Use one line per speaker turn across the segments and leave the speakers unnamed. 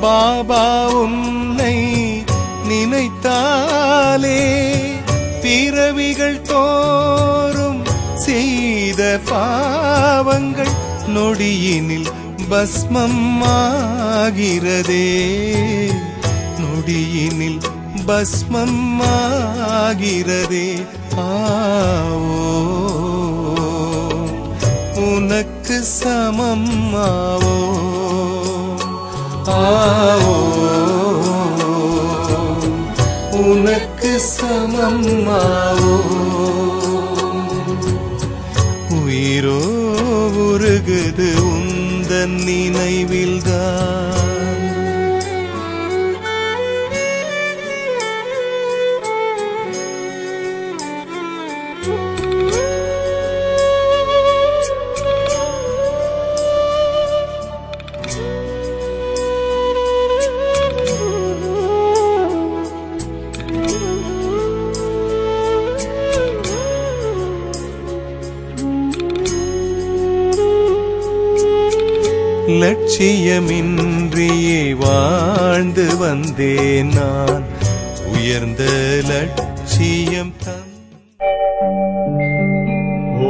பாபா உன்னை நினைத்தாலே பிறவிகள் தோறும் செய்த பாவங்கள் நொடியினில் பஸ்மம் ஆகிறதே, நொடியினில் பஸ்மம் ஆகிறதே. ஆவோ உனக்கு சமம் ஆவோ, ஆவோ உனக்கு சமம் ஆவோ. உயிரோ உருகுது உந்தன் நினைவில்தான். லட்சியமின்றியே வாழ்ந்து வந்தேன் நான், உயர்ந்த லட்சியம்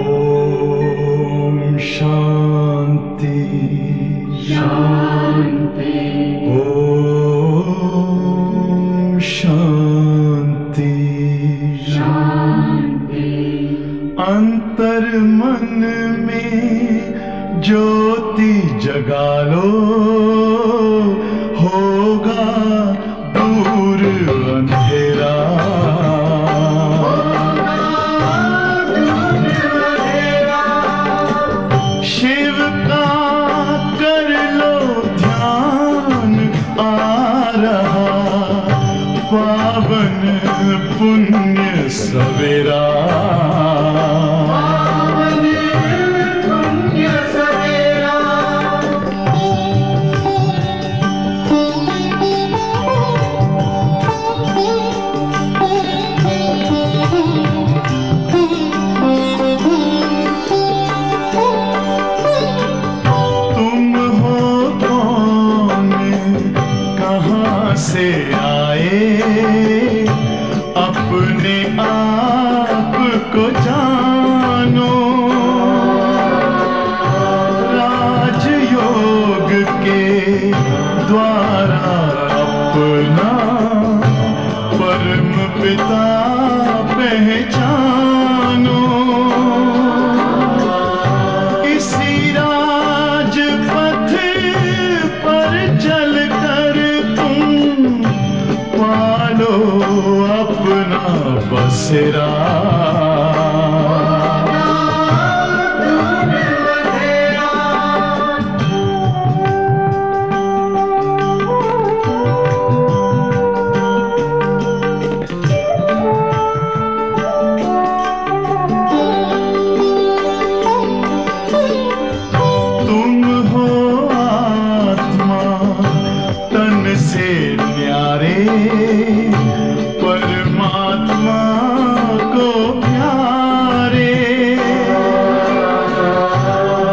ஓம் சாந்தி சாந்தி, ஓம் சாந்தி शांति। अंतर मन में ज्योति जगा लो, होगा दूर अंधेरा। शिव का कर लो ध्यान, आ रहा पावन पुण्य सवेरा। से आए अपने आप को जानो, राजयोग के द्वारा अपना परम पिता पहचानो। इसी राजपथ पर चलकर पालो अपना बसेरा। तुम हो आत्मा तन से न्यारे, परमात्मा को प्यारे।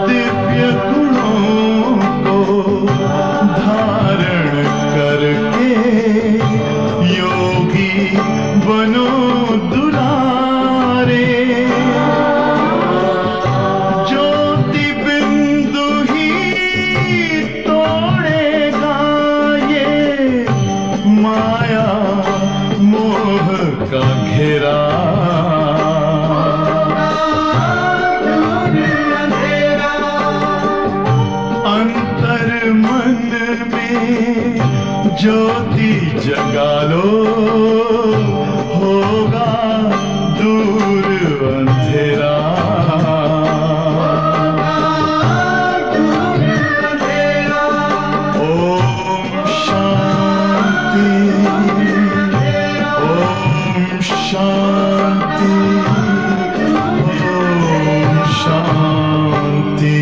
दिव्य गुणों को धारण करके योगी बनो दुलारे। ज्योति बिंदु ही तोड़ेगा ये माया मोह का घेरा। अंतर मन में ज्योति जगा लो, होगा दूर अंधेरा। ओम शांति, ओम शांति, ओम शांति।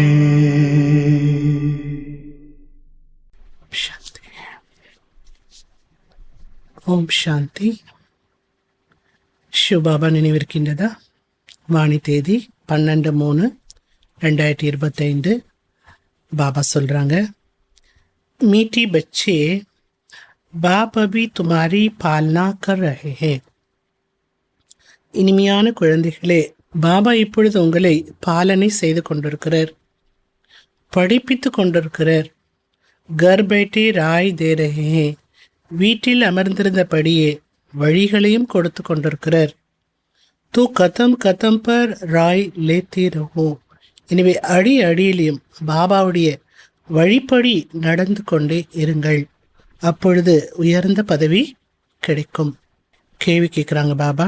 ஓம் சாந்தி. சிவபாபா நினைவிருக்கின்றதா? வாணி தேதி 12/3/2025. பாபா சொல்றாங்க, मीठी बच्चे बाप अभी तुम्हारी पालना कर रहे हैं. இனிமையான குழந்தைகளே, பாபா இப்பொழுது உங்களை பாலனை செய்து கொண்டிருக்கிறார், படிப்பித்து கொண்டிருக்கிறார். घर बैठे राय दे रहे हैं. வீட்டில் அமர்ந்திருந்தபடியே வழிகளையும் கொடுத்து கொண்டிருக்கிறார். தூ கதம் கதம் பர் ராய் லேத்தி ரஹோ. எனவே அடி அடியிலையும் பாபாவுடைய வழிப்படி நடந்து கொண்டே இருங்கள், அப்பொழுது உயர்ந்த பதவி கிடைக்கும். கேள்வி கேட்குறாங்க பாபா,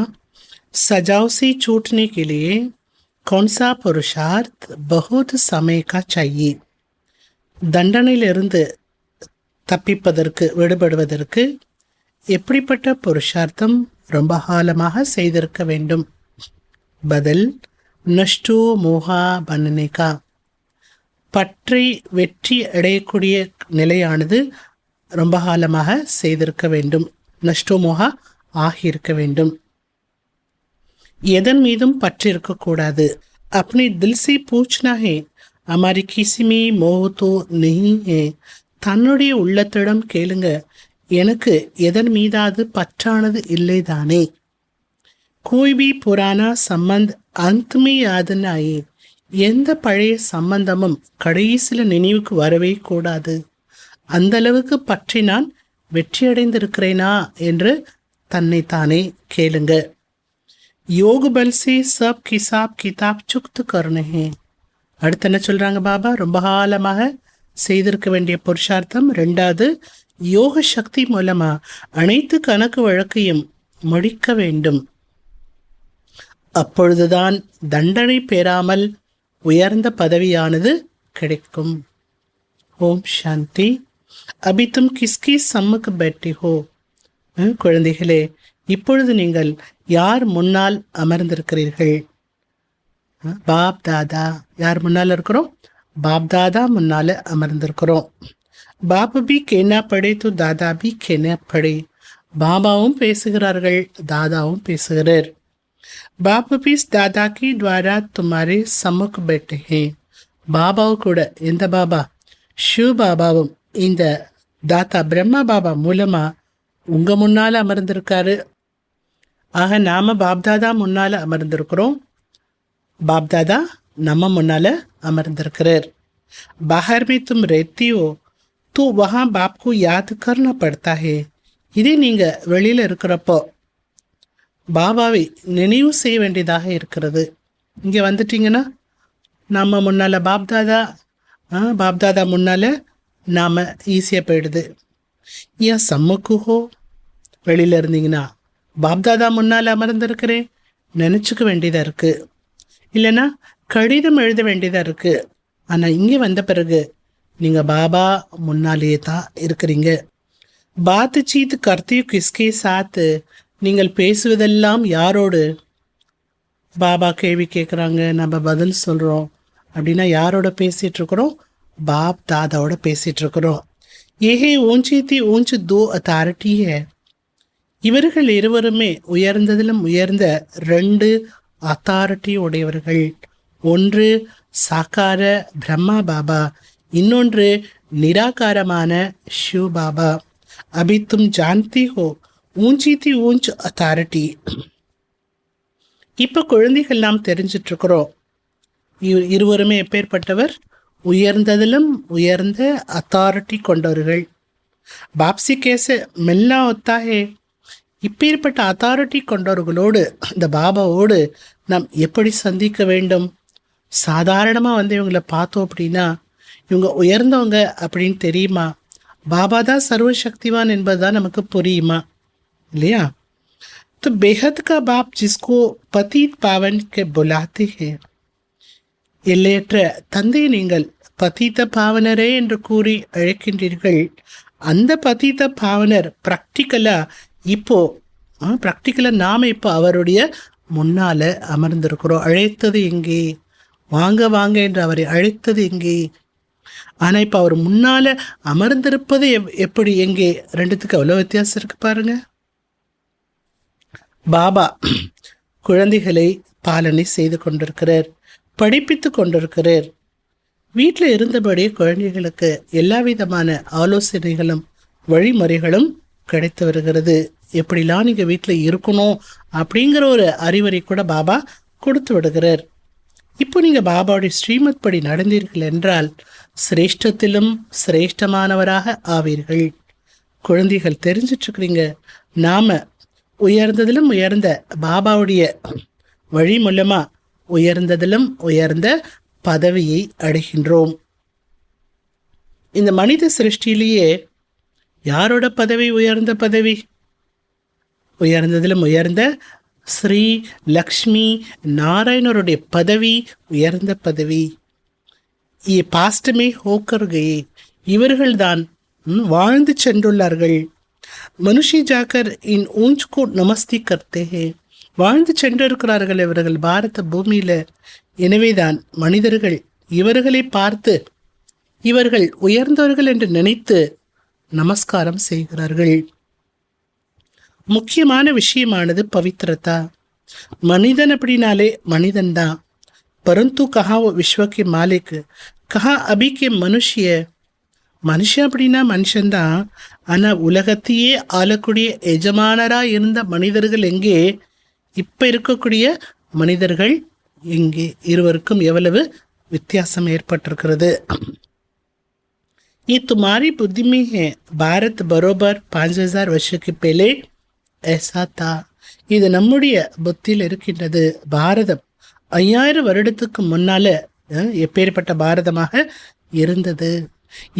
सजाव से छूटने के लिए कौन सा पुरुषार्थ बहुत समय का चाहिए? தண்டனையிலிருந்து தப்பிப்பதற்கு விடுபடுவதற்கு எப்படிப்பட்ட புருஷார்த்தம் ரொம்ப காலமாக செய்திருக்க வேண்டும்? பதில், நஷ்டோ மோகா பன்னேகா. பற்றி வெற்றி அடையக்கூடிய நிலையானது ரொம்ப காலமாக செய்திருக்க வேண்டும். நஷ்டோ மோகா ஆகியிருக்க வேண்டும். எதன் மீதும் பற்று இருக்கக்கூடாது. अपने दिल से पूछना है हमारी किसी में मोह तो नहीं है. தன்னுடைய உள்ளத்திடம் கேளுங்க, எனக்கு எதன் மீதாவது பற்றானது இல்லைதானே. कोई भी पुराना संबंध अंत में याद न आए. எந்த பழைய சம்பந்தமும் கடைசியில் நினைவுக்கு வரவே கூடாது. அந்த அளவுக்கு பற்றி நான் வெற்றியடைந்திருக்கிறேனா என்று தன்னைத்தானே கேளுங்க. योग बल से सब हिसाब किताब चुक्त करने हैं. அடுத்து என்ன சொல்றாங்க பாபா? ரொம்ப காலமாக செய்திருக்க வேண்டிய புருஷார்த்தம். ரெண்டாவது, யோக சக்தி மூலமா அனைத்து கணக்கு வழக்கையும் முடிக்க வேண்டும். அப்பொழுதுதான் தண்டனை பெறாமல் உயர்ந்த பதவியானது கிடைக்கும். ஓம் சாந்தி. அபி தும் கிஸ்கி சம்முக் பேட்டி ஹோ. குழந்தைகளே, இப்பொழுது நீங்கள் யார் முன்னால் அமர்ந்திருக்கிறீர்கள்? பாப் தாதா. யார் முன்னால் இருக்கிறோம்? பாப் தாதா முன்னால அமர்ந்திருக்கிறோம். பாப் பி கேனா படே து தாதா பி கேனா படே. பாபாவும் பேசுகிறார்கள், தாதாவும் பேசுகிறார். பாப் பி தாதா கி துவாரா துமாரே சமுக் பேட்டே ஹே. பாபாவும் கூட, எந்த பாபா? ஷிவ் பாபாவும் இந்த தாத்தா பிரம்மா பாபா மூலமா உங்க முன்னால அமர்ந்திருக்காரு. ஆக நாம பாப்தாதா முன்னால அமர்ந்திருக்கிறோம், பாப்தாதா நம்ம முன்னால அமர்ந்திருக்கிறார். बाहर में तुम रहती हो तो वहाँ बाप को याद करना पड़ता है. இதே நீங்க வெளியில இருக்கிறப்போ பாபாவை நினைவு செய்ய வேண்டியதாக இருக்கிறது. இங்க வந்துட்டீங்கன்னா நம்ம முன்னால பாப்தாதா முன்னால நாம ஈஸியா போயிடுது. ஏன் சம்முக்குஹோ? வெளியில இருந்தீங்கன்னா பாப்தாதா முன்னால் அமர்ந்திருக்கிறேன் நினச்சிக்க வேண்டியதாக இருக்குது, இல்லைன்னா கடிதம் எழுத வேண்டியதாக இருக்குது. ஆனால் இங்கே வந்த பிறகு நீங்கள் பாபா முன்னாலேயே தான் இருக்கிறீங்க. பாத் சீத் கர்த்தியு கிஸ்கே சாத்து. நீங்கள் பேசுவதெல்லாம் யாரோடு? பாபா கேள்வி கேட்குறாங்க, நம்ம பதில் சொல்கிறோம். அப்படின்னா யாரோட பேசிகிட்டு இருக்கிறோம்? பாப் தாதாவோட பேசிகிட்டு இருக்கிறோம். ஏஹே ஊஞ்சி தி ஊஞ்சு தோ அத்தாரிட்டி ஹே. இவர்கள் இருவருமே உயர்ந்ததிலும் உயர்ந்த 2 அத்தாரிட்டி உடையவர்கள். ஒன்று சாக்கார பிரம்மா பாபா, இன்னொன்று நிராகாரமான ஷிவ் பாபா. அபி தும் ஜான்தி ஹோ ஊஞ்சி தி ஊஞ்ச் அத்தாரிட்டி. இப்போ குழந்தைகள் நாம் தெரிஞ்சிட்டு இருக்கிறோம், இருவருமே எப்பேற்பட்டவர்? உயர்ந்ததிலும் உயர்ந்த அத்தாரிட்டி கொண்டவர்கள். பாப்சி கேச மில்னா ஒத்தா ஹே. இப்பேற்பட்ட அத்தாரிட்டி கொண்டவர்களோடு, இந்த பாபாவோடு நாம் எப்படி சந்திக்க வேண்டும்? சாதாரணமாக வந்து இவங்களை பார்த்தோம் அப்படின்னா இவங்க உயர்ந்தவங்க அப்படின்னு தெரியுமா? பாபா தான் சர்வசக்திவான் என்பதுதான் நமக்கு புரியுமா? இல்லையா? तो बेहद का बाप जिसको पतित पावन के बुलाते हैं. எல்லையற்ற தந்தை நீங்கள் பதீத பாவனரே என்று கூறி அழைக்கின்றீர்கள். அந்த பதீத பாவனர் ப்ராக்டிக்கலாக நாம் இப்போ அவருடைய முன்னால் அமர்ந்திருக்கிறோம். அழைத்தது எங்கே? வாங்க வாங்க என்று அவரை அழைத்தது எங்கே? ஆனால் இப்போ அவர் முன்னால் அமர்ந்திருப்பது எப்படி, எங்கே? ரெண்டுத்துக்கு அவ்வளோ வித்தியாசம் இருக்கு பாருங்க. பாபா குழந்தைகளை பாலனை செய்து கொண்டிருக்கிறார், படிப்பித்து கொண்டிருக்கிறார். வீட்டில் இருந்தபடியே குழந்தைகளுக்கு எல்லா விதமான ஆலோசனைகளும் வழிமுறைகளும் கிடைத்து வருகிறது. எப்படிலாம் நீங்கள் வீட்டில் இருக்கணும் அப்படிங்கிற ஒரு அறிவுரை கூட பாபா கொடுத்து விடுகிறார். இப்போ நீங்கள் பாபாவுடைய ஸ்ரீமத் படி நடந்தீர்கள் என்றால் சிரேஷ்டத்திலும் சிரேஷ்டமானவராக ஆவீர்கள். குழந்தைகள் தெரிஞ்சிட்ருக்குறீங்க, நாம் உயர்ந்ததிலும் உயர்ந்த பாபாவுடைய வழி மூலமாக உயர்ந்ததிலும் உயர்ந்த பதவியை அடைகின்றோம். இந்த மனித சிருஷ்டியிலேயே யாரோட பதவி உயர்ந்த பதவி? உயர்ந்ததிலும் உயர்ந்த ஸ்ரீ லக்ஷ்மி நாராயணருடைய பதவி உயர்ந்த பதவி. பாஸ்டமே ஹோக்கர்கையே, இவர்கள்தான் வாழ்ந்து சென்றுள்ளார்கள். மனுஷி ஜாக்கர் இன் ஊஞ்ச்கோ நமஸ்தி கர்த்தே, வாழ்ந்து சென்றிருக்கிறார்கள் இவர்கள் பாரத பூமியில். எனவேதான் மனிதர்கள் இவர்களை பார்த்து இவர்கள் உயர்ந்தவர்கள் என்று நினைத்து நமஸ்காரம் செய்கிறார்கள். முக்கியமான விஷயமானது பவித்திரதா. மனிதன் அப்படின்னாலே மனிதன்தான். பரந்து கஹா விஸ்வக்கு மாலிக், கஹா அபிக்கு மனுஷிய. மனுஷன் அப்படின்னா மனுஷன்தான். ஆனால் உலகத்தையே ஆளக்கூடிய எஜமானராக இருந்த மனிதர்கள் எங்கே? இப்போ இருக்கக்கூடிய மனிதர்கள் எங்கே? இருவருக்கும் எவ்வளவு வித்தியாசம் ஏற்பட்டிருக்கிறது. ये तुम्हारी बुद्धि में है, भारत बरोबर 5000 वर्ष के पहले ऐसा था. இது நம்முடைய புத்தியில் இருக்கின்றது. பாரதம் 5000 வருடத்துக்கு முன்னால எப்பேற்பட்ட பாரதமாக இருந்தது.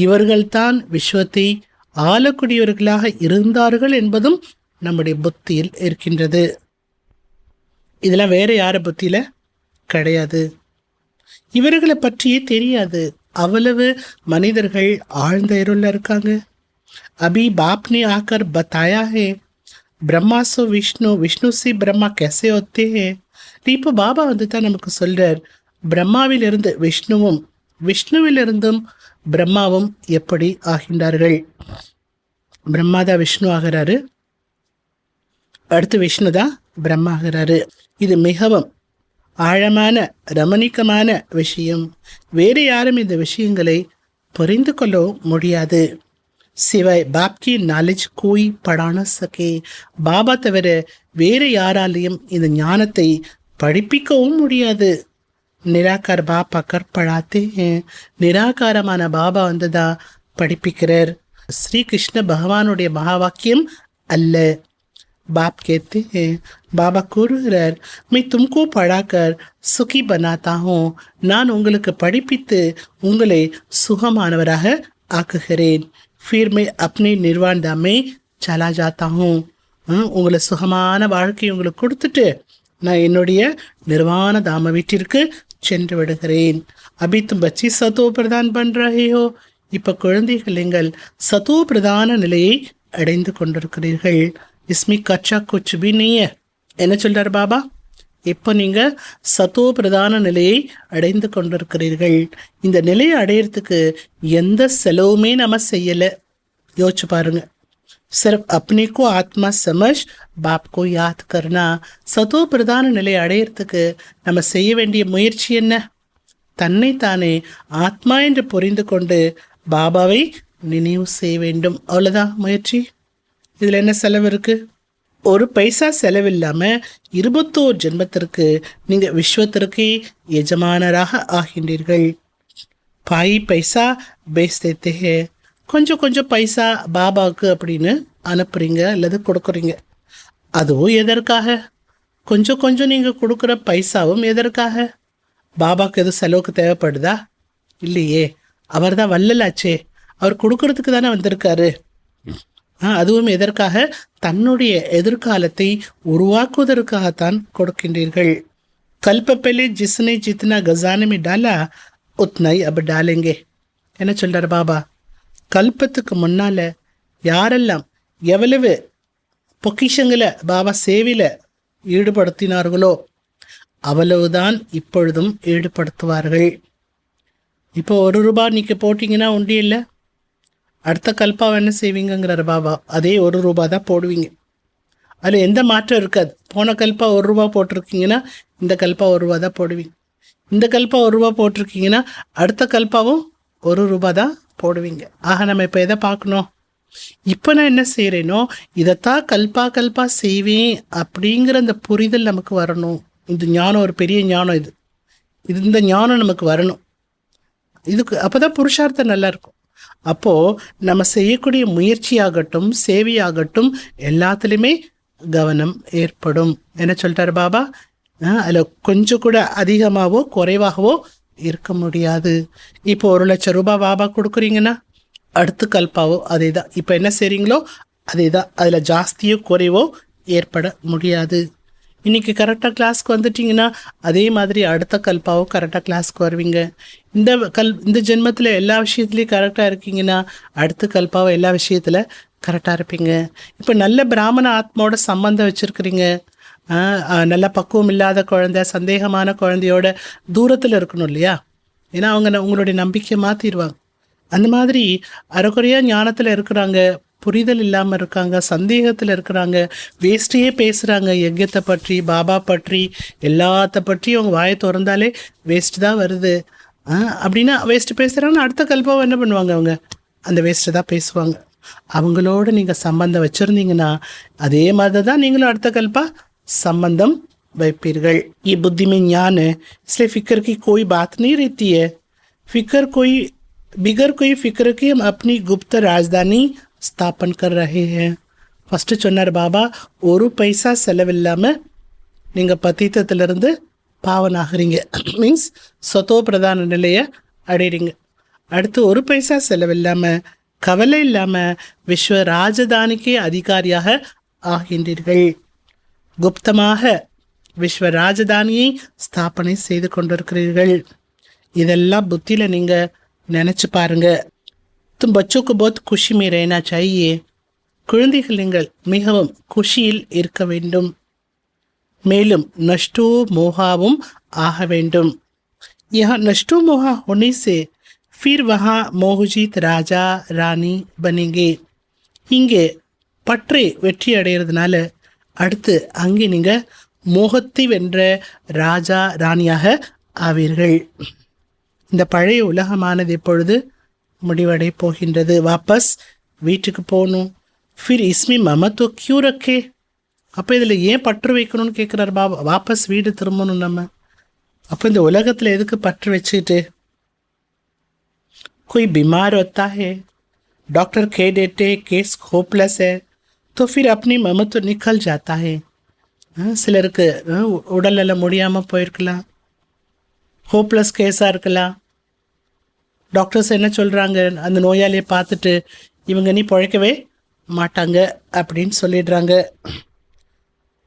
இவர்கள்தான் விஸ்வத்தை ஆளக்கூடியவர்களாக இருந்தார்கள் என்பதும் நம்முடைய புத்தியில் இருக்கின்றது. இதெல்லாம் வேற யார புத்தியில கிடையாது. இவர்களை பற்றியே தெரியாது. அவ்வளவு மனிதர்கள் ஆழ்ந்த இருளில் இருக்காங்க. அபி பாப்னே ஆக்கர் பத்தாயா ஹே பிரம்மா சோ விஷ்ணு, விஷ்ணு சி பிரம்மா கேசே होते हैं. இப்போ பாபா தான் நமக்கு சொல்றார், பிரம்மாவிலிருந்து விஷ்ணுவும் விஷ்ணுவிலிருந்தும் பிரம்மாவும் எப்படி ஆகின்றார்கள். பிரம்மாதான் விஷ்ணு ஆகிறாரு, அடுத்து விஷ்ணு தான் பிரம்மா ஆகிறாரு. இது மிகவும் ஆழமான ரமணிக்கமான விஷயம். வேறு யாரும் இந்த விஷயங்களை புரிந்து கொள்ளவும் முடியாது. சிவாய் பாப்கி நாலேஜ் கோய் படான சகே, பாபா தவிர வேறு யாராலையும் இந்த ஞானத்தை படிப்பிக்கவும் முடியாது. நிராகார் பாபா கற்படாத்தே, நிராகாரமான பாபா தான் படிப்பிக்கிறார். ஸ்ரீ கிருஷ்ண பகவானுடைய மகா வாக்கியம் அல்ல. बाप कहते हैं, பாபா கூறுகிறார், मैं तुमको पढ़ाकर सुखी बनाता हूँ, நான் உங்களுக்கு படிப்பித்து உங்களை சுகமானவராக ஆக்குகிறேன். फिर मैं अपने निर्वाण धाम में चला जाता हूँ. உங்களை சுகமான வாழ்க்கையை உங்களுக்கு கொடுத்துட்டு நான் என்னுடைய நிர்வாண தாம வீட்டிற்கு சென்று விடுகிறேன். अभी तुम बच्ची सतो प्रदान बन रहे हो. இப்போ குழந்தைகள் நீங்கள் சதோ பிரதான நிலையை அடைந்து கொண்டிருக்கிறீர்கள். इसमें कच्चा कुछ भी नहीं है. என்ன சொல்றார் பாபா? இப்போ நீங்கள் சத்தோ பிரதான நிலையை அடைந்து கொண்டிருக்கிறீர்கள். இந்த நிலையை அடையிறதுக்கு எந்த செலவுமே நம்ம செய்யலை. யோசிச்சு பாருங்க. सिर्फ अपने को आत्मा समझ बाप को याद करना. சத்தோ பிரதான நிலையை அடையிறதுக்கு நம்ம செய்ய வேண்டிய முயற்சி என்ன? தன்னைத்தானே ஆத்மா என்று புரிந்து கொண்டு பாபாவை நினைவு செய்ய வேண்டும். அவ்வளோதான் முயற்சி. இதில் என்ன செலவு இருக்குது? ஒரு பைசா செலவில்லாமல் 21 ஜென்மத்திற்கு நீங்கள் விஸ்வத்திற்கு எஜமானராக ஆகின்றீர்கள். பாய் பைசா பேஸ் தேத்தே ஹே, கொஞ்சம் கொஞ்சம் பைசா பாபாவுக்கு அப்படின்னு அனுப்புகிறீங்க அல்லது கொடுக்குறீங்க. அதுவும் எதற்காக? கொஞ்சம் கொஞ்சம் நீங்கள் கொடுக்குற பைசாவும் எதற்காக? பாபாவுக்கு எதுவும் செலவுக்கு தேவைப்படுதா? இல்லையே. அவர் தான் வல்லலாச்சே, அவர் கொடுக்கறதுக்கு தானே வந்திருக்காரு. அதுவும் எதற்காக? தன்னுடைய எதிர்காலத்தை உருவாக்குவதற்காகத்தான் கொடுக்கின்றீர்கள். கல்பப்பெலே ஜிஸ்னே ஜித்னா கசானே में डाला उतना ही अब डालेंगे. என்ன சொல்றார் பாபா? கல்பத்துக்கு முன்னால் யாரெல்லாம் எவ்வளவு பொக்கிஷங்களை பாபா சேவையில் ஈடுபடுத்தினார்களோ அவ்வளவுதான் இப்பொழுதும் ஈடுபடுத்துவார்கள். இப்போ 1 ரூபாய் நீங்கள் போட்டிங்கன்னா உண்டு இல்லை, அடுத்த கல்பாவை என்ன செய்வீங்கிறார் பாபா? அதே 1 ரூபா தான் போடுவீங்க. அதில் எந்த மாற்றம் இருக்காது. போன கல்பா 1 ரூபா போட்டிருக்கீங்கன்னா இந்த கல்பா 1 ரூபா தான் போடுவீங்க. இந்த கல்பா 1 ரூபா போட்டிருக்கீங்கன்னா அடுத்த கல்பாவும் 1 ரூபா தான் போடுவீங்க. ஆக நம்ம இப்போ எதை பார்க்கணும்? இப்போ நான் என்ன செய்கிறேனோ இதைத்தான் கல்பா செய்வேன் அப்படிங்கிற அந்த புரிதல் நமக்கு வரணும். இந்த ஞானம் ஒரு பெரிய ஞானம். இந்த ஞானம் நமக்கு வரணும். இதுக்கு அப்போ தான் புருஷார்த்தம் நல்லா இருக்கும். அப்போது நம்ம செய்யக்கூடிய முயற்சியாகட்டும், சேவையாகட்டும், எல்லாத்துலேயுமே கவனம் ஏற்படும். என்ன சொல்லிட்டாரு பாபா? அதில் கொஞ்சம் கூட அதிகமாகவோ குறைவாகவோ இருக்க முடியாது. இப்போ 1,00,000 ரூபாய் பாபா கொடுக்குறீங்கன்னா அடுத்து கல்பாவோ அதே தான். இப்போ என்ன செய்கிறீங்களோ அதே தான். அதில் ஜாஸ்தியோ குறைவோ ஏற்பட முடியாது. இன்றைக்கி கரெக்டாக கிளாஸ்க்கு வந்துட்டிங்கன்னா அதே மாதிரி அடுத்த கல்பாவோ கரெக்டாக கிளாஸ்க்கு வருவீங்க. இந்த ஜென்மத்தில் எல்லா விஷயத்துலேயும் கரெக்டாக இருக்கீங்கன்னா அடுத்த கல்பாவோ எல்லா விஷயத்தில் கரெக்டாக இருப்பீங்க. இப்போ நல்ல பிராமண ஆத்மாவோட சம்பந்தம் வச்சுருக்கிறீங்க. நல்ல பக்குவம் இல்லாத குழந்தை, சந்தேகமான குழந்தையோட தூரத்தில் இருக்கணும் இல்லையா? ஏன்னா அவங்க உங்களுடைய நம்பிக்கையை மாற்றிடுவாங்க. அந்த மாதிரி அரைக்குறையாக ஞானத்தில் இருக்கிறாங்க, புரிதல் இல்லாமல் இருக்காங்க, சந்தேகத்தில் இருக்கிறாங்க, வேஸ்ட்டையே பேசுகிறாங்க. யஜ்யத்தை பற்றி, பாபா பற்றி, எல்லாத்த பற்றி அவங்க வாயை திறந்தாலே வேஸ்ட்டு தான் வருது. அப்படின்னா வேஸ்ட்டு பேசுகிறாங்கன்னா அடுத்த கல்பாவை என்ன பண்ணுவாங்க? அவங்க அந்த வேஸ்ட்டு தான் பேசுவாங்க. அவங்களோட நீங்கள் சம்பந்தம் வச்சுருந்தீங்கன்னா அதே மாதிரி தான் நீங்களும் அடுத்த கல்பா संबंधम வைப்பீர்கள். ये बुद्धि में ज्ञान है, इसलिए फिक्र की कोई बात नहीं रहती है. फिक्र कोई बिगर कोई फिक्र की हम अपनी गुप्त राजधानी स्थापन कर रहे हैं. ஃபஸ்ட்டு சொன்னார் பாபா, ஒரு பைசா செலவில்லாமல் நீங்கள் பத்தீத்தத்திலிருந்து பாவனாகிறீங்க. மீன்ஸ் சொத்தோ பிரதான நிலையை அடைகிறீங்க. அடுத்து ஒரு பைசா செலவில்லாமல், கவலை இல்லாமல் விஸ்வ ராஜதானிக்கு அதிகாரியாக ஆகின்றீர்கள். गुप्तமாக விஸ்வ ராஜதானியை ஸ்தாபனை செய்து கொண்டிருக்கிறீர்கள். இதெல்லாம் புத்தியில் நீங்கள் நினச்சி பாருங்கள். तुम बच्चों को बहुत खुशी में रहना चाहिए. குழந்தைகள் நீங்கள் மிகவும் குஷியில் இருக்க வேண்டும். மேலும் நஷ்டோ மோகாவும் ஆக வேண்டும். यहाँ नष्टो मोहा होने से फिर वहाँ मोहजीत राजा रानी बनेंगे. இங்கே பற்றை வெற்றி அடைகிறதுனால அடுத்து அங்கே நீங்கள் மோகத்தை வென்ற ராஜா ராணியாக ஆவீர்கள். இந்த பழைய உலகமானது எப்பொழுது முடிவடை போகின்றது? வாபஸ் வீட்டுக்கு போகணும். ஃபிர் இஸ்மி மமத்தோ கியூ ரக்கே. அப்போ இதில் ஏன் பற்று வைக்கணும்னு கேட்குறாரு பாபா. வாபஸ் வீடு திரும்பணும் நம்ம. அப்போ இந்த உலகத்தில் எதுக்கு பற்று வச்சுக்கிட்டு? कोई बीमार होता है, डॉक्टर कह देते केस होपलेस है, तो फिर अपनी ममत्व निकल जाता है. சிலருக்கு உடல்நலம் முடியாமல் போயிருக்கலாம், ஹோப்லெஸ் கேஸாக இருக்கலாம். டாக்டர்ஸ் என்ன சொல்கிறாங்க, அந்த நோயாளியை பார்த்துட்டு இவங்க நீ பிழைக்கவே மாட்டாங்க அப்படின்னு சொல்லிடுறாங்க.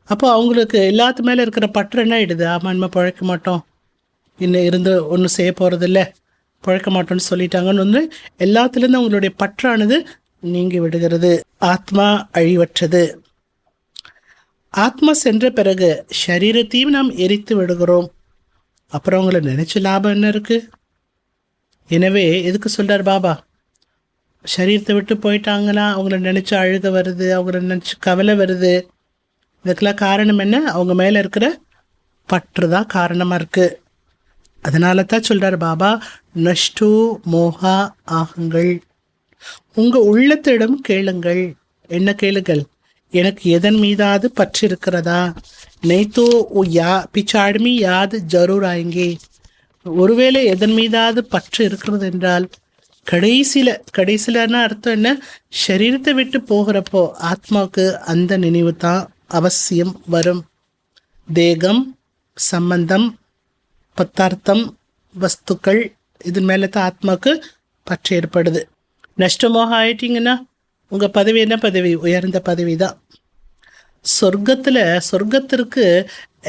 அப்போ அவங்களுக்கு எல்லாத்து மேலே இருக்கிற பற்று என்ன ஆகிடுது? ஆமாம், நம்ம பிழைக்க மாட்டோம், இன்னும் இருந்து ஒன்றும் செய்ய போகிறதில்ல, பிழைக்க மாட்டோன்னு சொல்லிட்டாங்கன்னு வந்து எல்லாத்துலேருந்து அவங்களுடைய பற்றானது நீங்கி விடுகிறது. ஆத்மா அழிவற்றது. ஆத்மா சென்ற பிறகு சரீரத்தையும் நாம் எரித்து விடுகிறோம். அப்புறம் அவங்கள நினச்சி லாபம் என்ன இருக்குது? எனவே எதுக்கு சொல்கிறார் பாபா? சரீரத்தை விட்டு போயிட்டாங்கன்னா அவங்கள நினச்சி அழுக வருது, அவங்கள நினச்சி கவலை வருது. இதுக்கெல்லாம் காரணம் என்ன? அவங்க மேலே இருக்கிற பற்று தான் காரணமாக இருக்குது. அதனால தான் சொல்கிறார் பாபா, நஷ்டோ மோகா ஆகுங்கள். உங்கள் உள்ளத்திடம் கேளுங்கள். என்ன கேளுங்கள்? எனக்கு எதன் மீதாவது பற்று இருக்கிறதா? நெய்த்தோ பிச்சாடுமி யாது ஜரூர் ஆயங்கே. ஒருவேளை எதன் மீதாவது பற்று இருக்கிறது என்றால் கடைசியிலன்னா அர்த்தம் என்ன? சரீரத்தை விட்டு போகிறப்போ ஆத்மாவுக்கு அந்த நினைவு தான் அவசியம் வரும். தேகம், சம்பந்தம், பத்தார்த்தம், வஸ்துக்கள், இதன் மேலே தான் ஆத்மாவுக்கு பற்று ஏற்படுது. நஷ்டமாக ஆயிட்டீங்கன்னா உங்கள் பதவி என்ன பதவி? உயர்ந்த பதவி தான். சொர்க்கத்திற்கு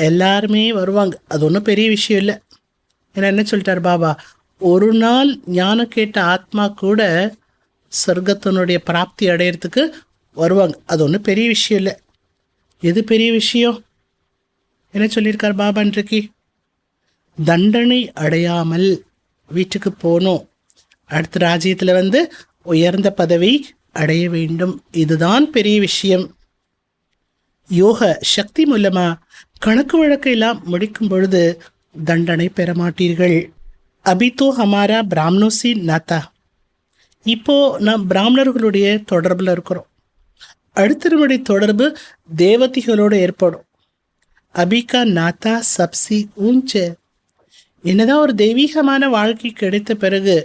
எல்லாருமே வருவாங்க, அது ஒன்றும் பெரிய விஷயம் இல்லை. ஏன்னா என்ன சொல்லிட்டார் பாபா, ஒரு நாள் ஞானம் கேட்ட ஆத்மா கூட சொர்க்கத்தினுடைய பிராப்தி அடையிறதுக்கு வருவாங்க, அது ஒன்றும் பெரிய விஷயம் இல்லை. எது பெரிய விஷயம்? என்ன சொல்லியிருக்கார் பாபா இன்றைக்கு? தண்டனை அடையாமல் வீட்டுக்கு போகணும், அடுத்த ராஜ்யத்தில் வந்து உயர்ந்த பதவி அடைய வேண்டும். இதுதான் பெரிய விஷயம். யோக சக்தி மூலமா கணக்கு வழக்கையெல்லாம் முடிக்கும் பொழுது தண்டனை பெற மாட்டீர்கள். அபி தோ ஹமாரா பிராமணோ சி நாத்தா. இப்போ நாம் பிராமணர்களுடைய தொடர்பில் இருக்கிறோம். அடுத்த நம்முடைய தொடர்பு தேவதைகளோடு ஏற்படும். அபிகா நாத்தா சப்சி ஊஞ்ச. என்னதான் ஒரு தெய்வீகமான வாழ்க்கை கிடைத்த பிறகு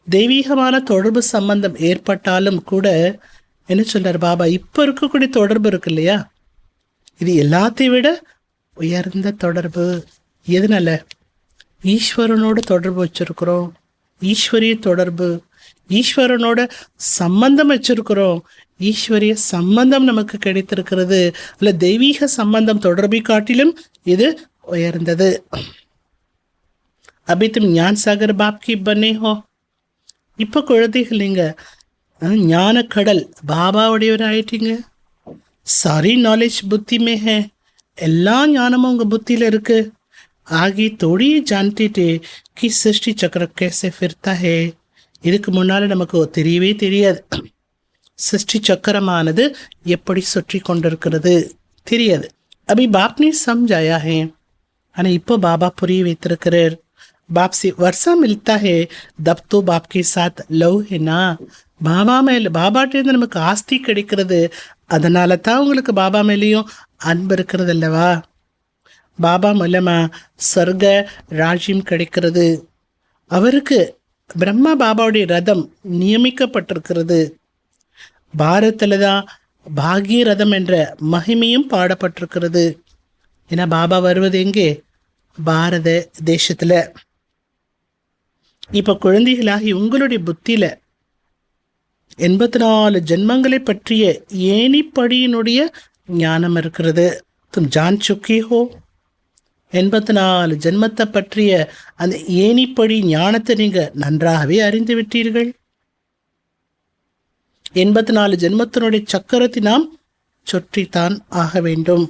தெய்வீகமான தொடர்பு சம்பந்தம் ஏற்பட்டாலும் கூட என்ன சொல்றார் பாபா, இப்போ இருக்கக்கூடிய தொடர்பு இருக்கு இல்லையா, இது எல்லாத்தையும் விட உயர்ந்த தொடர்பு. எதனால? ஈஸ்வரனோட தொடர்பு வச்சிருக்கிறோம், ஈஸ்வரிய தொடர்பு, ஈஸ்வரனோட சம்பந்தம் வச்சிருக்கிறோம், ஈஸ்வரிய சம்பந்தம் நமக்கு கிடைத்திருக்கிறது. அல்ல தெய்வீக சம்பந்தம் தொடர்பை காட்டிலும் இது உயர்ந்தது. அபி தும் ஞான் சாகர் பாப்கி பன்னே ஹோ. இப்போ குழந்தைகள் நீங்க ஞானக்கடல் பாபாவுடையவர் ஆயிட்டீங்க. சாரி நாலேஜ் புத்தி மே ஹே. எல்லா ஞானமும் உங்க புத்தியில இருக்கு. ஆகி தோடி ஜான்டிட்டு கி சிருஷ்டி சக்கர கேசே ஃபிர்தா ஹே. இதுக்கு முன்னால நமக்கு தெரியவே தெரியாது சிருஷ்டி சக்கரமானது எப்படி சுற்றி கொண்டிருக்கிறது, தெரியாது. அபி பாப் ने समझाया है. ஆனால் இப்போ பாபா புரிய வைத்திருக்கிறார். बाप से वर्षा मिलता है तब तो बाप के साथ लव है ना. பாபா மேல பாபாட்டேருந்து நமக்கு ஆஸ்தி கிடைக்கிறது, அதனால தான் உங்களுக்கு பாபா மேலேயும் அன்பு இருக்கிறது அல்லவா. பாபா மூலமா சொர்க்க ராஜ்யம் கிடைக்கிறது. அவருக்கு பிரம்மா பாபாவுடைய ரதம் நியமிக்கப்பட்டிருக்கிறது. பாரத்தில் தான் பாகிய ரதம் என்ற மகிமையும் பாடப்பட்டிருக்கிறது. ஏன்னா பாபா வருவது எங்கே? பாரத தேசத்தில். இப்போ குழந்தைகளாகி உங்களுடைய புத்தியில் 84 ஜென்மங்களை பற்றிய ஏணிப்படியினுடைய ஞானம் இருக்கிறது. தும் ஜான் சுக்கி ஹோ. 84 ஜென்மத்தை பற்றிய அந்த ஏணிப்படி ஞானத்தை நீங்கள் நன்றாகவே அறிந்து விட்டீர்கள். 84 ஜென்மத்தினுடைய சக்கரத்தை நாம் சுற்றித்தான் ஆக வேண்டும்.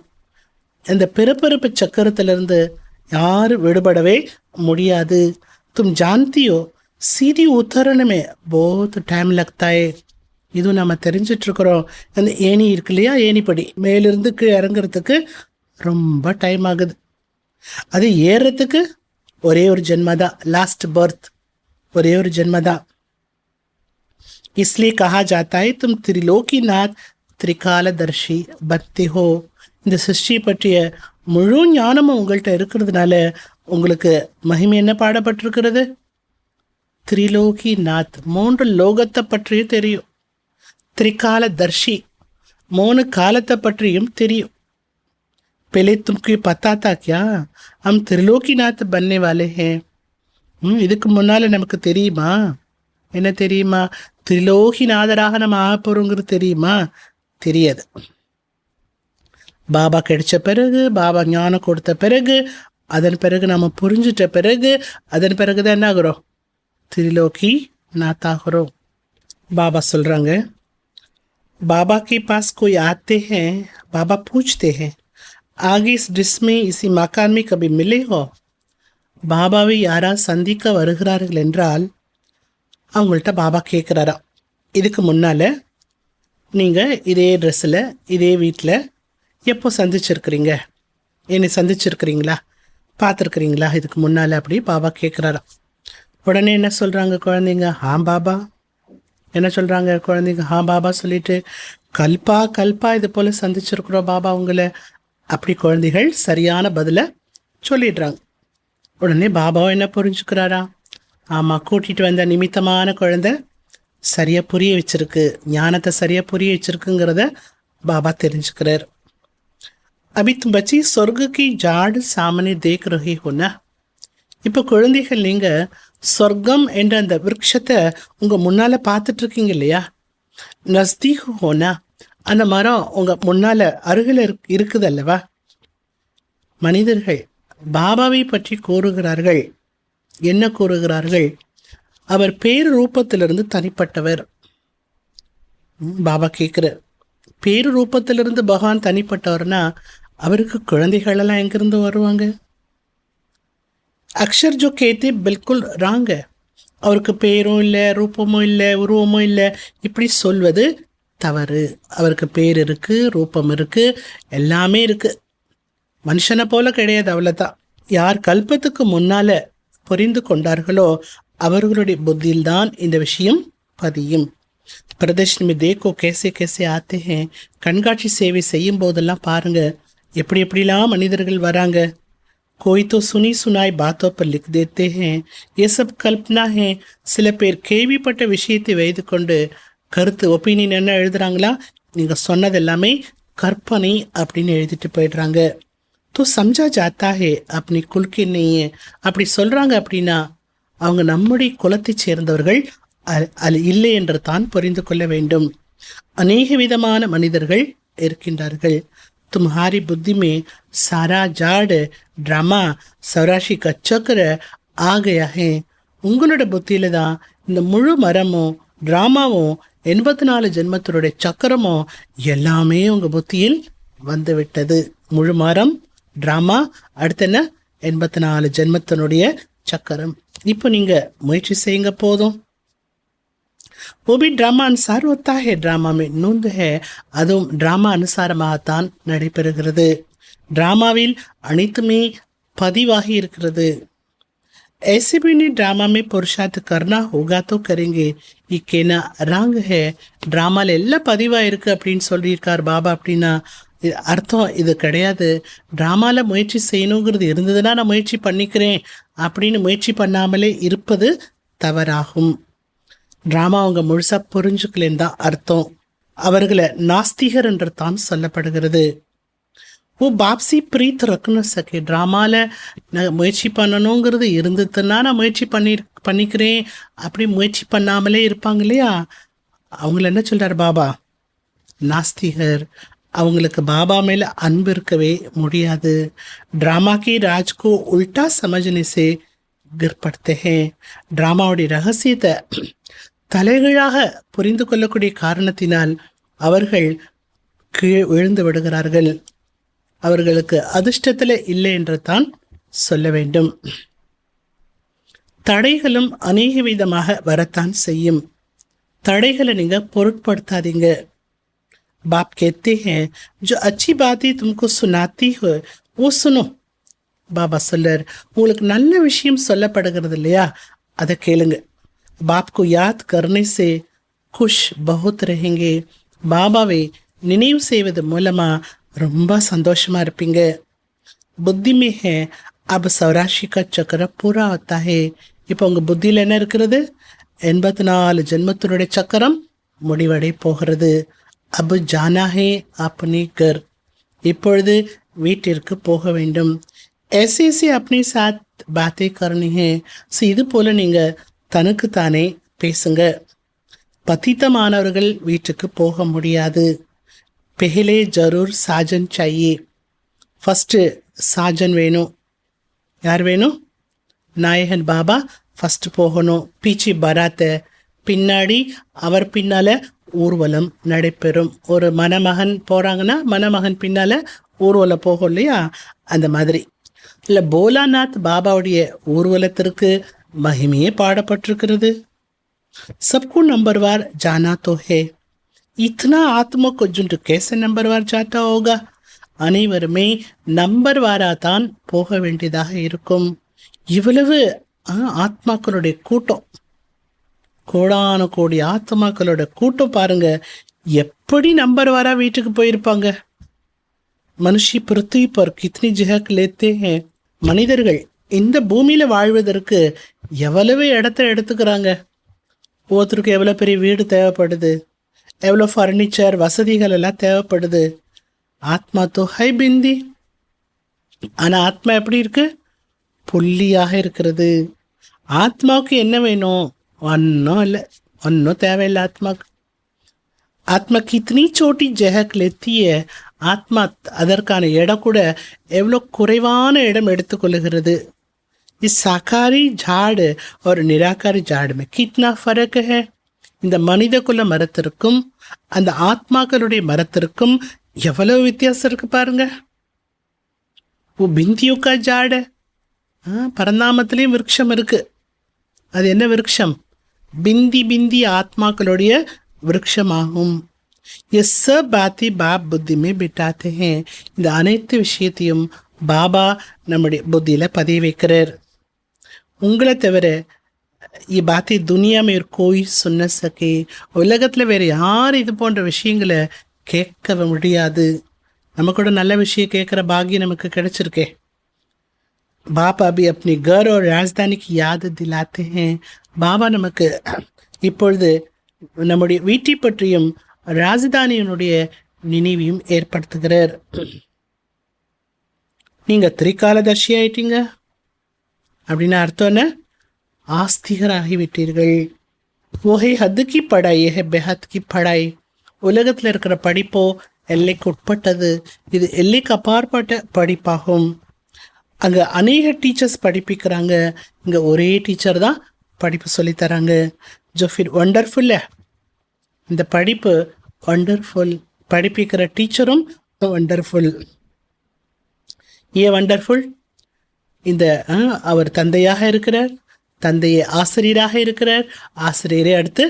இந்த பிறப்பிறப்பு சக்கரத்திலிருந்து யாரும் விடுபடவே முடியாது. तुम जानती हो सीधी उतरने में बहुत टाइम लगता है. இதுவும் நம்ம தெரிஞ்சிட்ருக்குறோம். அந்த ஏணி இருக்கு இல்லையா, ஏணிப்படி மேலிருந்து கீழே இறங்குறதுக்கு ரொம்ப டைம் ஆகுது. அது ஏறுறதுக்கு ஒரே ஒரு ஜென்மதான், லாஸ்ட் பர்த், ஒரே ஒரு ஜென்மதான். इसलिए कहा जाता है तुम त्रिलोकीनाथ त्रिकालदर्शी बनते हो. இந்த சிருஷ்டி பற்றிய முழு ஞானமும் உங்கள்கிட்ட இருக்கிறதுனால உங்களுக்கு மகிமை என்ன பாடப்பட்டிருக்கிறது? திரிலோகிநாத், 3 லோகத்தை பற்றியும் தெரியும். திரிகாலதர்ஷி, 3 காலத்தை பற்றியும் தெரியும். पहले तुमको पता था क्या हम त्रिलोकीनाथ बनने वाले हैं. இதுக்கு முன்னால நமக்கு தெரியுமா? என்ன தெரியுமா? திரிலோகிநாதராக நம்ம ஆக போறோங்கிறது தெரியுமா? தெரியாது. பாபா கிடைச்ச பிறகு, பாபா ஞானம் கொடுத்த பிறகு, அதன் பிறகு நம்ம புரிஞ்சிட்ட பிறகு, அதன் பிறகு தான் என்ன ஆகுறோம்? திரிலோகி நாத்தாகிறோம். பாபா சொல்கிறாங்க, बाबा के पास कोई आते हैं, बाबा पूछते हैं आगे इस डिश में इसी मकान में कभी मिले हो. பாபாவை யாராவது சந்திக்க வருகிறார்கள் என்றால் அவங்கள்ட்ட பாபா கேட்குறாரா, இதுக்கு முன்னால் நீங்கள் இதே ட்ரெஸ்ஸில் இதே வீட்டில் எப்போ சந்திச்சிருக்கிறீங்க, என்னை சந்திச்சிருக்கிறீங்களா, பார்த்துருக்குறீங்களா இதுக்கு முன்னால்? அப்படி பாபா கேட்குறாரா. உடனே என்ன சொல்கிறாங்க குழந்தைங்க? பாபா. என்ன சொல்கிறாங்க குழந்தைங்க? பாபா சொல்லிட்டு, கல்பா கல்பா இது போல் சந்திச்சிருக்கிறோம் பாபா உங்களை. அப்படி குழந்தைகள் சரியான பதிலை சொல்லிடுறாங்க. உடனே பாபாவும் என்ன புரிஞ்சுக்கிறாரா? ஆமாம், கூட்டிகிட்டு வந்த நிமித்தமான குழந்தை சரியாக புரிய வச்சிருக்கு, ஞானத்தை சரியாக புரிய வச்சிருக்குங்கிறத பாபா தெரிஞ்சுக்கிறார். अभी तुम बच्ची स्वर्ग की जाड़ सामने देख रहे हो ना. இப்போ குழந்தைகள் நீங்கள் சொர்க்கம் என்ற அந்த விருட்சத்தை உங்கள் முன்னால் பார்த்துட்ருக்கீங்க இல்லையா? நஸ்தீக் ஹோனா, அந்த மரம் உங்கள் முன்னால் அருகில் இருக்குது அல்லவா? மனிதர்கள் பாபாவை பற்றி கூறுகிறார்கள். என்ன கூறுகிறார்கள்? அவர் பேரு ரூபத்திலிருந்து தனிப்பட்டவர். பாபா கேட்குறார், பேரு ரூபத்திலிருந்து பகவான் தனிப்பட்டவர்னா அவருக்கு குழந்தைகளெல்லாம் எங்கேருந்து வருவாங்க? அக்ஷர் ஜோ கேத்தே பில்குல் ராங்க. அவருக்கு பேரும் இல்லை, ரூபமும் இல்லை, உருவமும் இல்லை, இப்படி சொல்வது தவறு. அவருக்கு பேர் இருக்குது, ரூபம் இருக்குது, எல்லாமே இருக்குது, மனுஷனை போல கிடையாது, அவ்வளோதான். யார் கல்பத்துக்கு முன்னால் புரிந்து கொண்டார்களோ அவர்களுடைய புத்தியில்தான் இந்த விஷயம் பதியும். பிரதர்ஷன் में देखो कैसे कैसे आते हैं. கண்காட்சி சேவை செய்யும் போதெல்லாம் பாருங்க எப்படி எப்படிலாம் மனிதர்கள் வராங்க. कोई तो सुनी सुनाई बातों पर लिख देते हैं, ये सब कल्पना है. சில பேர் கேள்விப்பட்ட விஷயத்தை வைத்து கொண்டு கருத்து ஒப்பீனியன் என்ன எழுதுறாங்களா, நீங்க சொன்னது எல்லாமே கற்பனை அப்படின்னு எழுதிட்டு போயிடுறாங்க. तो समझा जाता है अपनी कुल के नहीं है. அப்படி சொல்றாங்க அப்படின்னா அவங்க நம்முடைய குலத்தை சேர்ந்தவர்கள் இல்லை என்று தான் புரிந்து கொள்ள வேண்டும். அநேக விதமான மனிதர்கள் இருக்கின்றார்கள். तुम्हारी बुद्धि में सारा जाड़ ड्रामा सौराशी का चक्र आ गया है. உங்களோட புத்தியில தான் இந்த முழு மரமும் டிராமாவும் 84 ஜென்மத்தினுடைய சக்கரமும் எல்லாமே உங்க புத்தியில் வந்து விட்டது. முழு மரம் டிராமா, அடுத்து என்ன 84 ஜென்மத்தினுடைய சக்கரம். இப்போ நீங்க முயற்சி செய்யுங்க போதும். वो भी ड्रामा अनुसार होता है. ड्रामा में नूंद है, அதுவும் டிராமா அனுசாரமாகத்தான் நடைபெறுகிறது. டிராமாவில் அனைத்துமே பதிவாகி இருக்கிறது. ऐसे भी नहीं ड्रामा में पुरुषार्थ करना होगा तो करेंगे. இக்கேனா ரங் है. டிராமால எல்லாம் பதிவாக இருக்கு அப்படின்னு சொல்லியிருக்கார் பாபா. அப்படின்னா அர்த்தம் இது கிடையாது. டிராமால முயற்சி செய்யணுங்கிறது இருந்ததுன்னா நான் முயற்சி பண்ணிக்கிறேன் அப்படின்னு முயற்சி பண்ணாமலே இருப்பது தவறாகும். ட்ராமா அவங்க முழுசா புரிஞ்சுக்கலன்னு தான் அர்த்தம். அவர்களை நாஸ்திகர் என்று தான் சொல்லப்படுகிறது. ஓ பாப்சி பிரீத் ரக்குன்னு சக்கே. ட்ராமாவில் நான் முயற்சி பண்ணணுங்கிறது இருந்ததுன்னா நான் முயற்சி பண்ணிக்கிறேன் அப்படி முயற்சி பண்ணாமலே இருப்பாங்க இல்லையா, அவங்கள என்ன சொல்கிறார் பாபா? நாஸ்திகர். அவங்களுக்கு பாபா மேலே அன்பு இருக்கவே முடியாது. ட்ராமா கி ராஜ்கோ உல்டா சமஜ்னே சே गिर पड़ते हैं. ட்ராமாவுடைய ரகசியத்தை தலைகீழாக புரிந்து கொள்ளக்கூடிய காரணத்தினால் அவர்கள் கீழ் விழுந்து விடுகிறார்கள். அவர்களுக்கு அதிர்ஷ்டத்தில் இல்லை என்று தான் சொல்ல வேண்டும். தடைகளும் அநேக விதமாக வரத்தான் செய்யும். தடைகளை நீங்க பொருட்படுத்தாதீங்க. बाप कहते हैं जो अच्छी बातें तुमको सुनाती हो वो सुनो. பாபா சொல்லர், உங்களுக்கு நல்ல விஷயம் சொல்லப்படுகிறது இல்லையா, அதை கேளுங்க. பாப்கு யாத் கர்னே சே குஷ் பஹுத் ரஹேங்கே. பாபாவை நினைவு செய்வது மூலமா ரொம்ப சந்தோஷமா இருப்பீங்க. புத்தி மே ஹே அப் சௌராஷி கா சக்கர பூரா ஆத்தா ஹே. இப்போ உங்க புத்தியில் என்ன இருக்கிறது? 84 ஜென்மத்தினுடைய சக்கரம் முடிவடை போகிறது. அபு ஜானா ஹே அப்னே கர். இப்பொழுது வீட்டிற்கு போக வேண்டும். ऐसे ऐसे अपने साथ बातें करनी है. ஸோ இது போல நீங்க தனக்குத்தானே பேசுங்க. பத்தித்தமானவர்கள் வீட்டுக்கு போக முடியாது. பெஹலே ஜரூர் சாஜன் சாயே. ஃபஸ்ட்டு சாஜன் வேணும். யார் வேணும்? நாயகன் பாபா ஃபஸ்ட்டு போகணும். பீச்சி பராத்த, பின்னாடி அவர் பின்னால் ஊர்வலம் நடைபெறும். ஒரு மணமகன் போகிறாங்கன்னா மணமகன் பின்னால் ஊர்வலம் போகும் இல்லையா, அந்த மாதிரி. இல்லை போலாநாத் பாபாவுடைய ஊர்வலத்திற்கு மகிமையே பாடப்பட்டிருக்கிறது. सबको नंबरवार जाना तो है. इतना आत्मा को जुंट कैसे नंबरवार जाता होगा? அனைவருமே நம்பர்வாராதான் போக வேண்டியதாக இருக்கும். இவ்வளவு ஆத்மாக்களுடைய கூட்டம், கோடான கோடி ஆத்மாக்களோட கூட்டம் பாருங்க, எப்படி நம்பர்வாரா வீட்டுக்கு போயிருப்பாங்க. மனுஷி பிருத்திவி பர் கித்னி ஜஹக் லேத்தே ஹே. மனிதர்கள் இந்த பூமியில வாழ்வதற்கு எவ்வளவு இடத்த எடுத்துக்கிறாங்க. ஒருத்தருக்கு எவ்வளோ பெரிய வீடு தேவைப்படுது, எவ்வளோ ஃபர்னிச்சர் வசதிகள் எல்லாம் தேவைப்படுது. ஆத்மா தோ ஹை பிந்தி. ஆனால் ஆத்மா எப்படி இருக்கு? புள்ளியாக இருக்கிறது. ஆத்மாவுக்கு என்ன வேணும்? ஒன்றும் இல்லை, ஒன்றும் தேவையில்லை ஆத்மாவுக்கு. ஆத்மா கித்னி சோட்டி ஜஹக் லெத்திய. ஆத்மா அதற்கான இடம் கூட எவ்வளோ குறைவான இடம் எடுத்துக்கொள்ளுகிறது. इस साकारी झाड़ और निराकारी झाड़ में कितना फर्क है? இந்த மனித குல மரத்திற்கும் அந்த ஆத்மாக்களுடைய மரத்திற்கும் எவ்வளவு வித்தியாசம் இருக்கு பாருங்க. ஓ பிந்தியுக்கா ஜாடு. பரந்தாமத்திலையும் விருட்சம் இருக்கு. அது என்ன விருட்சம்? பிந்தி பிந்தி ஆத்மாக்களுடைய விருட்சமாகும். எஸ் பாத்தி பாப் புத்திமே பிட்டாத்தே ஹே. இந்த அனைத்து விஷயத்தையும் பாபா நம்முடைய புத்தியில பதிய வைக்கிறார். உங்களை தவிர ये बातें दुनिया में और कोई सुन न सके. உலகத்தில் வேறு யார் இது போன்ற விஷயங்களை கேட்க முடியாது. நம்ம கூட நல்ல விஷயம் கேட்குற பாக்கியம் நமக்கு கிடைச்சிருக்கே. பாபா அபி अपनी घर और राजधानी की याद दिलाते हैं. பாபா நமக்கு இப்பொழுது நம்முடைய வீட்டை பற்றியும் ராஜதானியினுடைய நினைவையும் ஏற்படுத்துகிறார். நீங்கள் திரிகாலதர்ஷி ஆயிட்டீங்க அப்படின்னு அர்த்தம் என்ன? ஆஸ்திகராகிவிட்டீர்கள். ஓஹே ஹத்துக்கு படாய் ஹே பெஹத்கி படாய். உலகத்தில் இருக்கிற படிப்போ எல்லைக்கு உட்பட்டது. இது எல்லைக்கு அப்பாற்பட்ட படிப்பாகும். அங்கே அநேக டீச்சர்ஸ் படிப்பிக்கிறாங்க, இங்கே ஒரே டீச்சர் தான் படிப்பு சொல்லித்தராங்க. ஜோ ஃபிர் ஒண்டர்ஃபுல்ல, இந்த படிப்பு ஒண்டர்ஃபுல். படிப்பிக்கிற டீச்சரும் ஒண்டர்ஃபுல். ஏன் வண்டர்ஃபுல்? இந்த அவர் தந்தையாக இருக்கிறார், தந்தையை ஆசிரியராக இருக்கிறார், ஆசிரியரே அடுத்து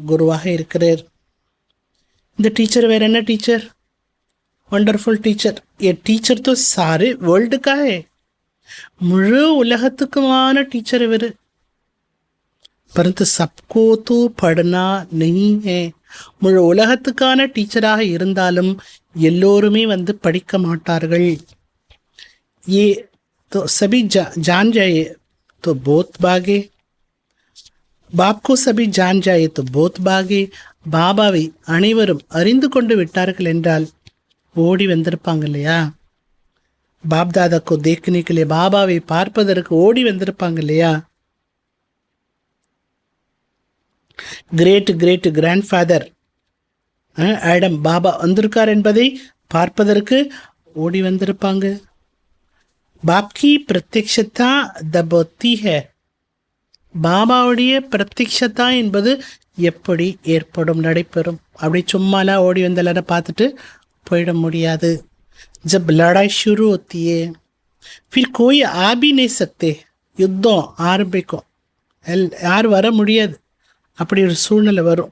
குருவாக இருக்கிறார். இந்த டீச்சர் வேற என்ன டீச்சர்? Wonderful teacher. ये टीचर तो सारे वर्ल्ड का है. முழு உலகத்துக்குமான டீச்சர் இவர். परंतु सबको तो पढ़ना नहीं है. முழு உலகத்துக்கான டீச்சராக இருந்தாலும் எல்லோருமே வந்து படிக்க மாட்டார்கள். ये तो सभी जान जाए तो बहुत भागे. बाप को सभी जान जाए तो बहुत भागे. பாபாவை அனைவரும் அறிந்து கொண்டு விட்டார்கள் என்றால் ஓடி வந்திருப்பாங்க இல்லையா? பாப் தாதாக்கோ देखने के लिए, பாபாவை பார்ப்பதற்கு ஓடி வந்திருப்பாங்க இல்லையா? Great great grand father Adam Baba வந்திருக்கார் என்பதை பார்ப்பதற்கு ஓடி வந்திருப்பாங்க. பாப்கி பிரத்யக்ஷதா தபோத்தி ஹே. பாபாவுடைய பிரத்யக்ஷதா என்பது எப்படி ஏற்படும், நடைபெறும்? அப்படி சும்மாலாம் ஓடி வந்து எல்லாரும் பார்த்துட்டு போயிட முடியாது. जब लड़ाई शुरू होती है फिर कोई आ भी नहीं सकते. யுத்தம் ஆரம்பிக்கும், யார் வர முடியாது. அப்படி ஒரு சூழ்நிலை வரும்.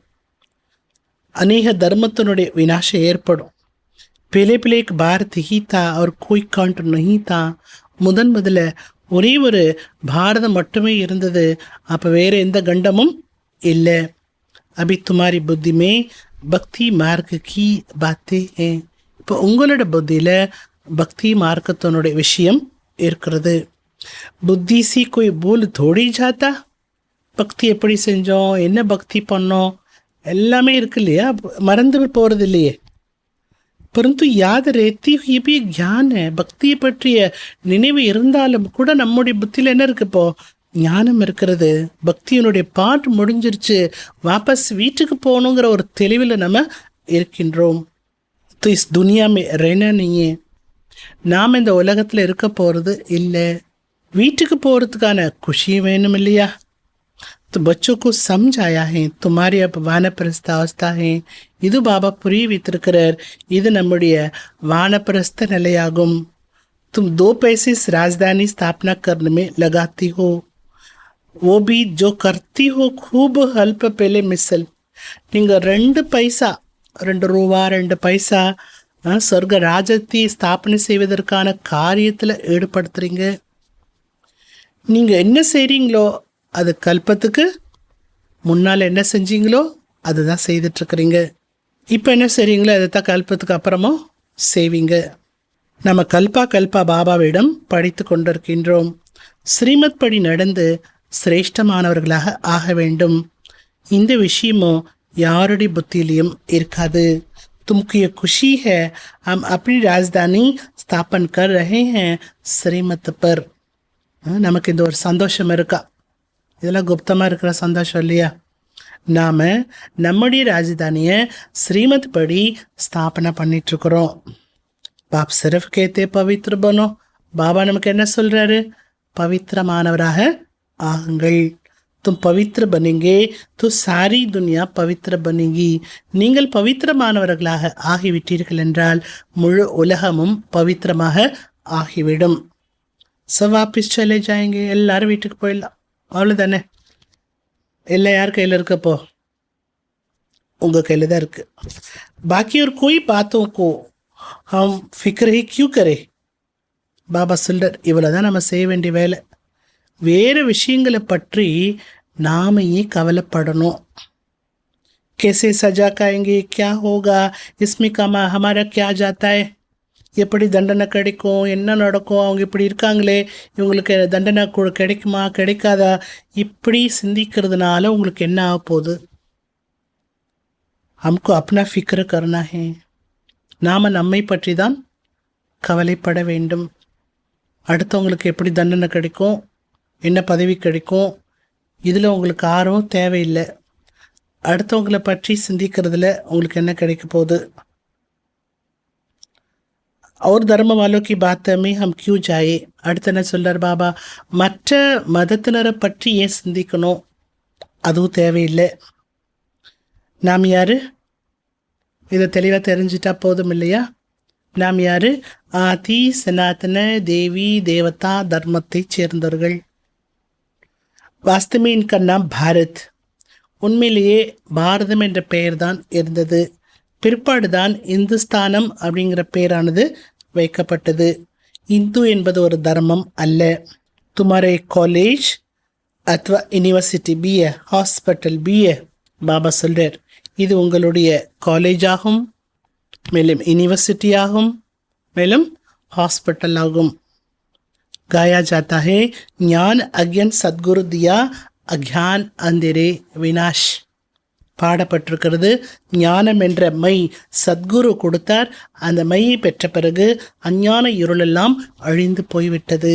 அநேக தர்மத்தினுடைய விநாசம் ஏற்படும். पहले पहले एक भारत ही था और कोई कंट्री नहीं था. முதல்ல ஒரே ஒரு பாரதம் மட்டுமே இருந்தது, அப்போ வேறு எந்த கண்டமும் இல்லை. अभी तुम्हारी बुद्धि में பக்தி மார்க் கி பாத்தே ஹே. இப்போ உங்களோட புத்தியில் பக்தி மார்க்கத்தினுடைய விஷயம் இருக்கிறது. புத்தி சி கோய் பூல் தோடி ஜாத்தா. பக்தி எப்படி செஞ்சோம், என்ன பக்தி பண்ணோம், எல்லாமே இருக்கு இல்லையா? மறந்து போகிறது இல்லையே. परंतु याद रहती हुई भी ज्ञान है. பக்தியை பற்றிய நினைவு இருந்தாலும் கூட நம்முடைய புத்தியில் என்ன இருக்கு? இப்போ ஞானம் இருக்கிறது. பக்தியினுடைய பாட்டு முடிஞ்சிருச்சு, வாபஸ் வீட்டுக்கு போகணுங்கிற ஒரு தெளிவில் நம்ம இருக்கின்றோம். तो इस दुनिया में रहना नहीं है. நாம் இந்த உலகத்தில் இருக்க போகிறது இல்லை. வீட்டுக்கு போகிறதுக்கான குஷி வேணும் இல்லையா? तो बच्चों को समझ आया है तुम्हारी अब वानप्रस्थ अवस्था है. இது பாபா புரிய வைத்திருக்கிறார். இது நம்முடைய வானப்பிரஸ்த நிலையாகும். तुम 2 पैसे इस राजधानी स्थापना करने में लगाती हो, वो भी जो करती हो खूब अल्प पहले मिसल. நீங்கள் 2 பைசா, 2 ரூபா 2 பைசா சொர்க்க ராஜ்யத்தை ஸ்தாபனை செய்வதற்கான காரியத்தில் ஈடுபடுத்துறீங்க. நீங்கள் என்ன செய்கிறீங்களோ அது கல்பத்துக்கு முன்னால் என்ன செஞ்சீங்களோ அதுதான் செய்துட்ருக்குறீங்க. இப்போ என்ன செய்கிறீங்களோ அதை தான் கல்பத்துக்கு அப்புறமும் செய்வீங்க. நம்ம கல்பா பாபாவிடம் படித்து கொண்டிருக்கின்றோம். ஸ்ரீமத் படி நடந்து சிரேஷ்டமானவர்களாக ஆக வேண்டும். இந்த விஷயமும் யாருடைய புத்தியிலையும் இருக்காது. तुमको ये खुशी है हम अपनी राजधानी स्थापन कर रहे हैं श्रीमत पर. நமக்கு இந்த ஒரு சந்தோஷம் இருக்கா? இதெல்லாம் குப்தமாக இருக்கிற சந்தோஷம் இல்லையா? நாம் நம்முடைய ராஜதானியை ஸ்ரீமத் படி ஸ்தாபனை பண்ணிட்டுருக்குறோம். பாப் சிறஃப் கேத்தே பவித்ர பனோ. பாபா நமக்கு என்ன சொல்கிறாரு? பவித்திரமானவராக ஆகுங்கள். तुम पवित्र बनेंगे तो सारी दुनिया पवित्र बनेगी. நீங்கள் பவித்திரமானவர்களாக ஆகிவிட்டீர்கள் என்றால் முழு உலகமும் பவித்திரமாக ஆகிவிடும். सब वापिस चले जाएंगे. எல்லாரும் வீட்டுக்கு போயிடலாம், அவ்வளோதானே? எல்லாம் யார் கையில் இருக்கப்போ? உங்கள் கையில் தான் இருக்குது. बाकी और कोई बातों को हम फिक्र ही क्यों करें. பாபா சொல்றார், இவ்வளோ தான் நம்ம செய்ய வேண்டிய வேலை. வேறு விஷயங்களை பற்றி நாம் ஏன் கவலைப்படணும்? कैसे सजा खाएंगे, क्या होगा, इसमें कमा हमारा क्या जाता है, எப்படி தண்டனை கிடைக்கும், என்ன நடக்கும், அவங்க இப்படி இருக்காங்களே, இவங்களுக்கு தண்டனை கிடைக்குமா கிடைக்காதா, இப்படி சிந்திக்கிறதுனால உங்களுக்கு என்ன ஆக போகுது? हमको अपना फिक्र करना है. நாம் நம்மை பற்றி தான் கவலைப்பட வேண்டும். அடுத்தவங்களுக்கு எப்படி தண்டனை கிடைக்கும், என்ன பதவி கிடைக்கும், இதில் உங்களுக்கு ஆர்வம் தேவையில்லை. அடுத்தவங்களை பற்றி சிந்திக்கிறதுல உங்களுக்கு என்ன கிடைக்க போகுது? और धर्म वालों की बात में हम क्यों जाए? அடுத்து என்ன சொல்றார் பாபா? மற்ற மதத்தினரை பற்றி ஏன் சிந்திக்கணும்? அதுவும் தேவையில்லை. நாம் யாரு? இதை தெளிவாக தெரிஞ்சிட்டா போதும் இல்லையா? நாம் யாரு? ஆதி சனாதன தேவி தேவதா தர்மத்தை சேர்ந்தவர்கள். வாஸ்தவமே இன்கா நாம் பாரத். உண்மையிலேயே பாரதம் என்ற பெயர் தான் இருந்தது. பிற்பாடு தான் இந்துஸ்தானம் அப்படிங்கிற பெயரானது வைக்கப்பட்டது. இந்து என்பது ஒரு தர்மம் அல்ல. துமாரே காலேஜ் அத்வா யூனிவர்சிட்டி பிஏ ஹாஸ்பிட்டல் பிஏ பாபா சொல்றார், இது உங்களுடைய காலேஜாகும், மேலும் यूनिवर्सिटी ஆகும், மேலும் हॉस्पिटल ஆகும். गाया जाता है ज्ञान अज्ञान सद्गुरु दिया अज्ञान अंधेरे विनाश. பாடப்பட்டிருக்கிறது, ஞானம் என்ற மை சத்குரு கொடுத்தார். அந்த மையை பெற்ற பிறகு அஞ்ஞான இருளெல்லாம் அழிந்து போய்விட்டது.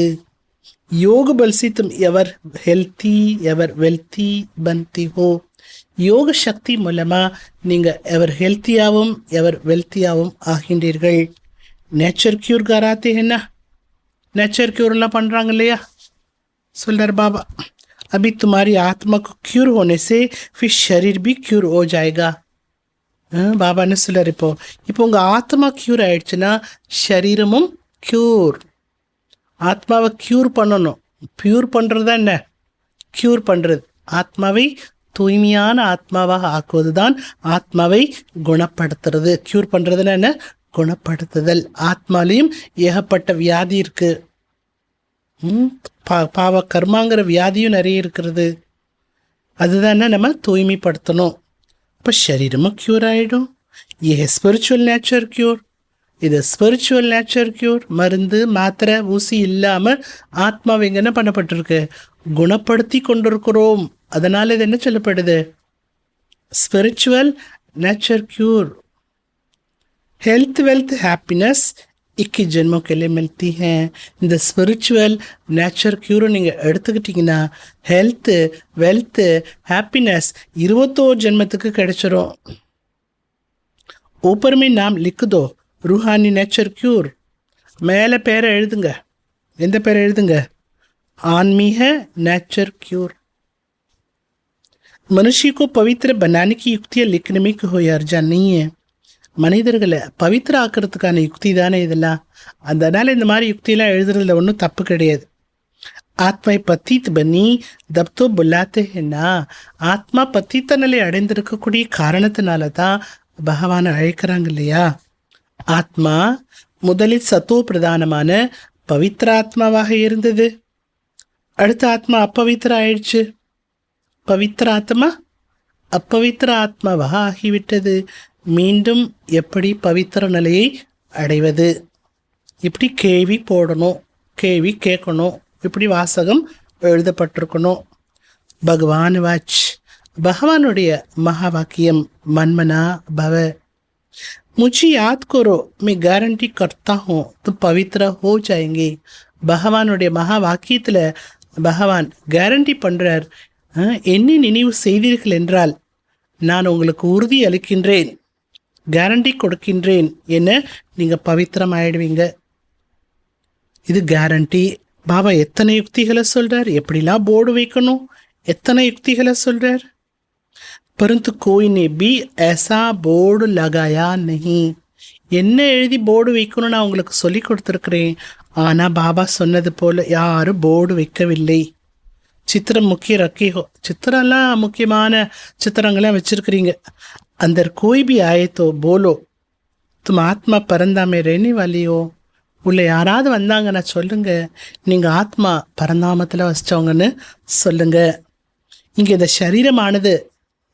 योग बल से तुम एवर हेल्थी एवर वेल्थी बनती हो. யோக சக்தி மூலமாக நீங்கள் எவர் ஹெல்த்தியாகவும் எவர் வெல்த்தியாகவும் ஆகின்றீர்கள். நேச்சர் கியூர் கராத்தே என்ன? நேச்சர் கியூர்லாம் பண்ணுறாங்க இல்லையா? சொல்கிறார் பாபா, अभी तुम्हारी आत्मा को क्यूर होने से फिर शरीर भी क्यूर हो जाएगा. பாபா என்ன சொல்கிறார்? இப்போ உங்கள் ஆத்மா க்யூர் ஆயிடுச்சுன்னா ஷரீரமும் க்யூர். ஆத்மாவை க்யூர் பண்ணணும். ப்யூர் பண்ணுறது என்ன? க்யூர் பண்ணுறது. ஆத்மாவை தூய்மையான ஆத்மாவாக ஆக்குவது தான் ஆத்மாவை குணப்படுத்துறது. க்யூர் பண்ணுறதுன்னா என்ன? குணப்படுத்துதல். ஆத்மாலையும் ஏகப்பட்ட வியாதி இருக்குது. பாவ கர்மாங்கிற வியாதியும் நிறைய இருக்கிறது. அதுதானே நம்ம தூய்மைப்படுத்தணும். இப்போ சரீரமும் க்யூர் ஆகிடும். ஏ ஸ்பிரிச்சுவல் நேச்சர் க்யூர். இது ஸ்பிரிச்சுவல் நேச்சர் க்யூர். மருந்து மாத்திரை ஊசி இல்லாமல் ஆத்மாவை இங்கே என்ன பண்ணப்பட்டிருக்கு? குணப்படுத்தி கொண்டிருக்கிறோம். அதனால் இது என்ன சொல்லப்படுது? Spiritual nature cure. Health wealth happiness 21 ஜென்மம் के लिए मिलती हैं. இந்த ஸ்பிரிச்சுவல் நேச்சர் க்யூரை நீங்கள் எடுத்துக்கிட்டிங்கன்னா ஹெல்த்து வெல்த்து ஹாப்பினஸ் 21 ஜென்மத்துக்கு கிடைச்சிரும். ऊपर में नाम लिख दो रूहानी नेचर क्यूर. மேலே பேரை எழுதுங்க. எந்த பேரை எழுதுங்க? ஆன்மீக நேச்சர் क्यूर. मनुष्य को पवित्र बनाने की युक्तियाँ लिखने में कोई अर्जा नहीं है. மனிதர்களை பவித்திர ஆக்கிறதுக்கான யுக்தி தானே இதெல்லாம். அதனால் இந்த மாதிரி யுக்தியெல்லாம் எழுதுறதுல ஒன்றும் தப்பு கிடையாது. ஆத்மா பத்தித் பண்ணி தப்தோ புல்லாத்தே என்ன? ஆத்மா பத்தித்த நிலை அடைந்திருக்கக்கூடிய காரணத்தினால தான் பகவானை அழைக்கிறாங்க இல்லையா? ஆத்மா முதலில் சத்தோ பிரதானமான பவித்திர ஆத்மாவாக இருந்தது. அடுத்த ஆத்மா அப்பவித்திர ஆயிடுச்சு. பவித்திர ஆத்மா அப்பவித்திர ஆத்மாவாக ஆகிவிட்டது. மீண்டும் எப்படி பவித்திர நிலையை அடைவது? இப்படி கேள்வி போடணும், கேள்வி கேட்கணும், இப்படி வாசகம் எழுதப்பட்டிருக்கணும். பகவான் வாச், பகவானுடைய மகா வாக்கியம் மன்மனா பவ. मुझे याद करो मैं गारंटी करता हूँ तुम पवित्र हो जाएंगे. பகவானுடைய மகா வாக்கியத்தில் பகவான் கேரண்டி பண்ணுறார், என்னை நினைவு செய்தீர்கள் என்றால் நான் உங்களுக்கு உறுதி அளிக்கின்றேன், கேரண்டி கொடுக்கின்றேன், என்ன நீங்கள் பவித்திரம் ஆயிடுவீங்க. இது கேரண்டி. பாபா எத்தனை யுக்திகளை சொல்கிறார், எப்படிலாம் போர்டு வைக்கணும், எத்தனை யுக்திகளை சொல்கிறார். परंतु कोई ने भी ऐसा बोर्ड लगाया नहीं. என்ன எழுதி போர்டு வைக்கணும்னு நான் உங்களுக்கு சொல்லி கொடுத்துருக்குறேன். ஆனால் பாபா சொன்னது போல் யாரும் போர்டு வைக்கவில்லை. சித்திரம் முக்கிய ரக்கிகோ, சித்திரம்லாம் முக்கியமான சித்திரங்கள்லாம் வச்சுருக்கிறீங்க. அந்த கோய் பி ஆயத்தோ போலோ தும் ஆத்மா பரந்தாமே ரெனி வாலியோ. உள்ள யாராவது வந்தாங்கன்னா சொல்லுங்க, நீங்கள் ஆத்மா பரந்தாமத்தில் வசித்தவங்கன்னு சொல்லுங்க. இங்கே இந்த சரீரமானது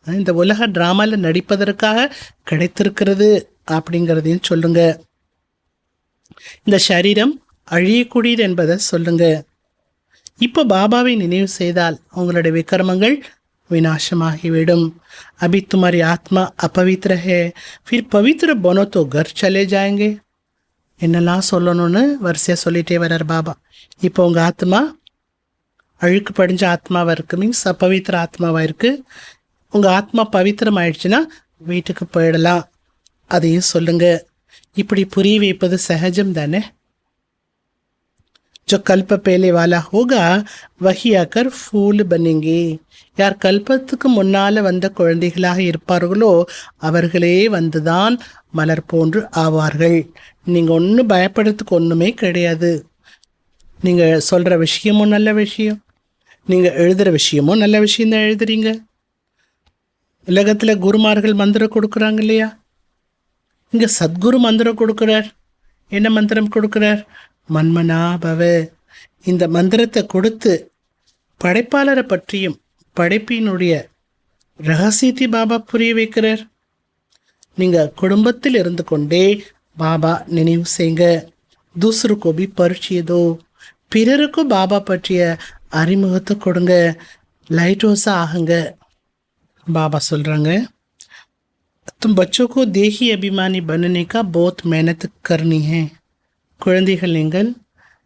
இந்த உலக டிராமாவில் நடிப்பதற்காக கிடைத்திருக்கிறது அப்படிங்கிறதையும் சொல்லுங்க. இந்த சரீரம் அழியக்கூடியது என்பதை சொல்லுங்க. இப்போ பாபாவை நினைவு செய்தால் உங்களுடைய விக்ரமங்கள் விநாசமாகிவிடும். अभी तुम्हारी आत्मा अपवित्र है, फिर पवित्र बनो तो घर चले जाएंगे. என்னெல்லாம் சொல்லணும்னு வரிசையாக சொல்லிகிட்டே வர்றார் பாபா. இப்போ உங்கள் ஆத்மா அழுக்கு படிஞ்ச ஆத்மாவாக இருக்குது, மீன்ஸ் அப்பவித்திர ஆத்மாவாக இருக்குது. உங்கள் ஆத்மா பவித்திரம் ஆயிடுச்சுன்னா வீட்டுக்கு போயிடலாம், அதையும் சொல்லுங்க. இப்படி புரிய வைப்பது சகஜம் தானே. जो कल्प पहले वाला होगा वही आकर फूल बनेंगे. யார் கல்பத்துக்கு முன்னால் வந்த குழந்தைகளாக இருப்பார்களோ அவர்களே வந்துதான் மலர் போன்று ஆவார்கள். நீங்கள் ஒன்றும் பயப்படுறதுக்கு ஒன்றுமே கிடையாது. நீங்கள் சொல்கிற விஷயமும் நல்ல விஷயம், நீங்கள் எழுதுகிற விஷயமும் நல்ல விஷயந்தான் எழுதுறீங்க. உலகத்தில் குருமார்கள் மந்திரம் கொடுக்குறாங்க இல்லையா, இங்கே சத்குரு மந்திரம் கொடுக்குறார். என்ன மந்திரம் கொடுக்குறார்? மன்மனா பவ. இந்த மந்திரத்தை கொடுத்து படைப்பாளரை பற்றியும் படைப்பினுடைய ரகசியத்தை பாபா புரிய வைக்கிறார். நீங்கள் குடும்பத்தில் இருந்து கொண்டே பாபா நினைவு செய்யுங்க. தூசருக்கு பி பரிச்சயதோ, பிறருக்கும் பாபா பற்றிய அறிமுகத்தை கொடுங்க. லைட் ஹவுஸாக ஆகுங்க. பாபா சொல்கிறாங்க, तुम बच्चों को देही अभिमानी बनने का बहुत मेहनत करनी है. குழந்தைகள் நீங்கள்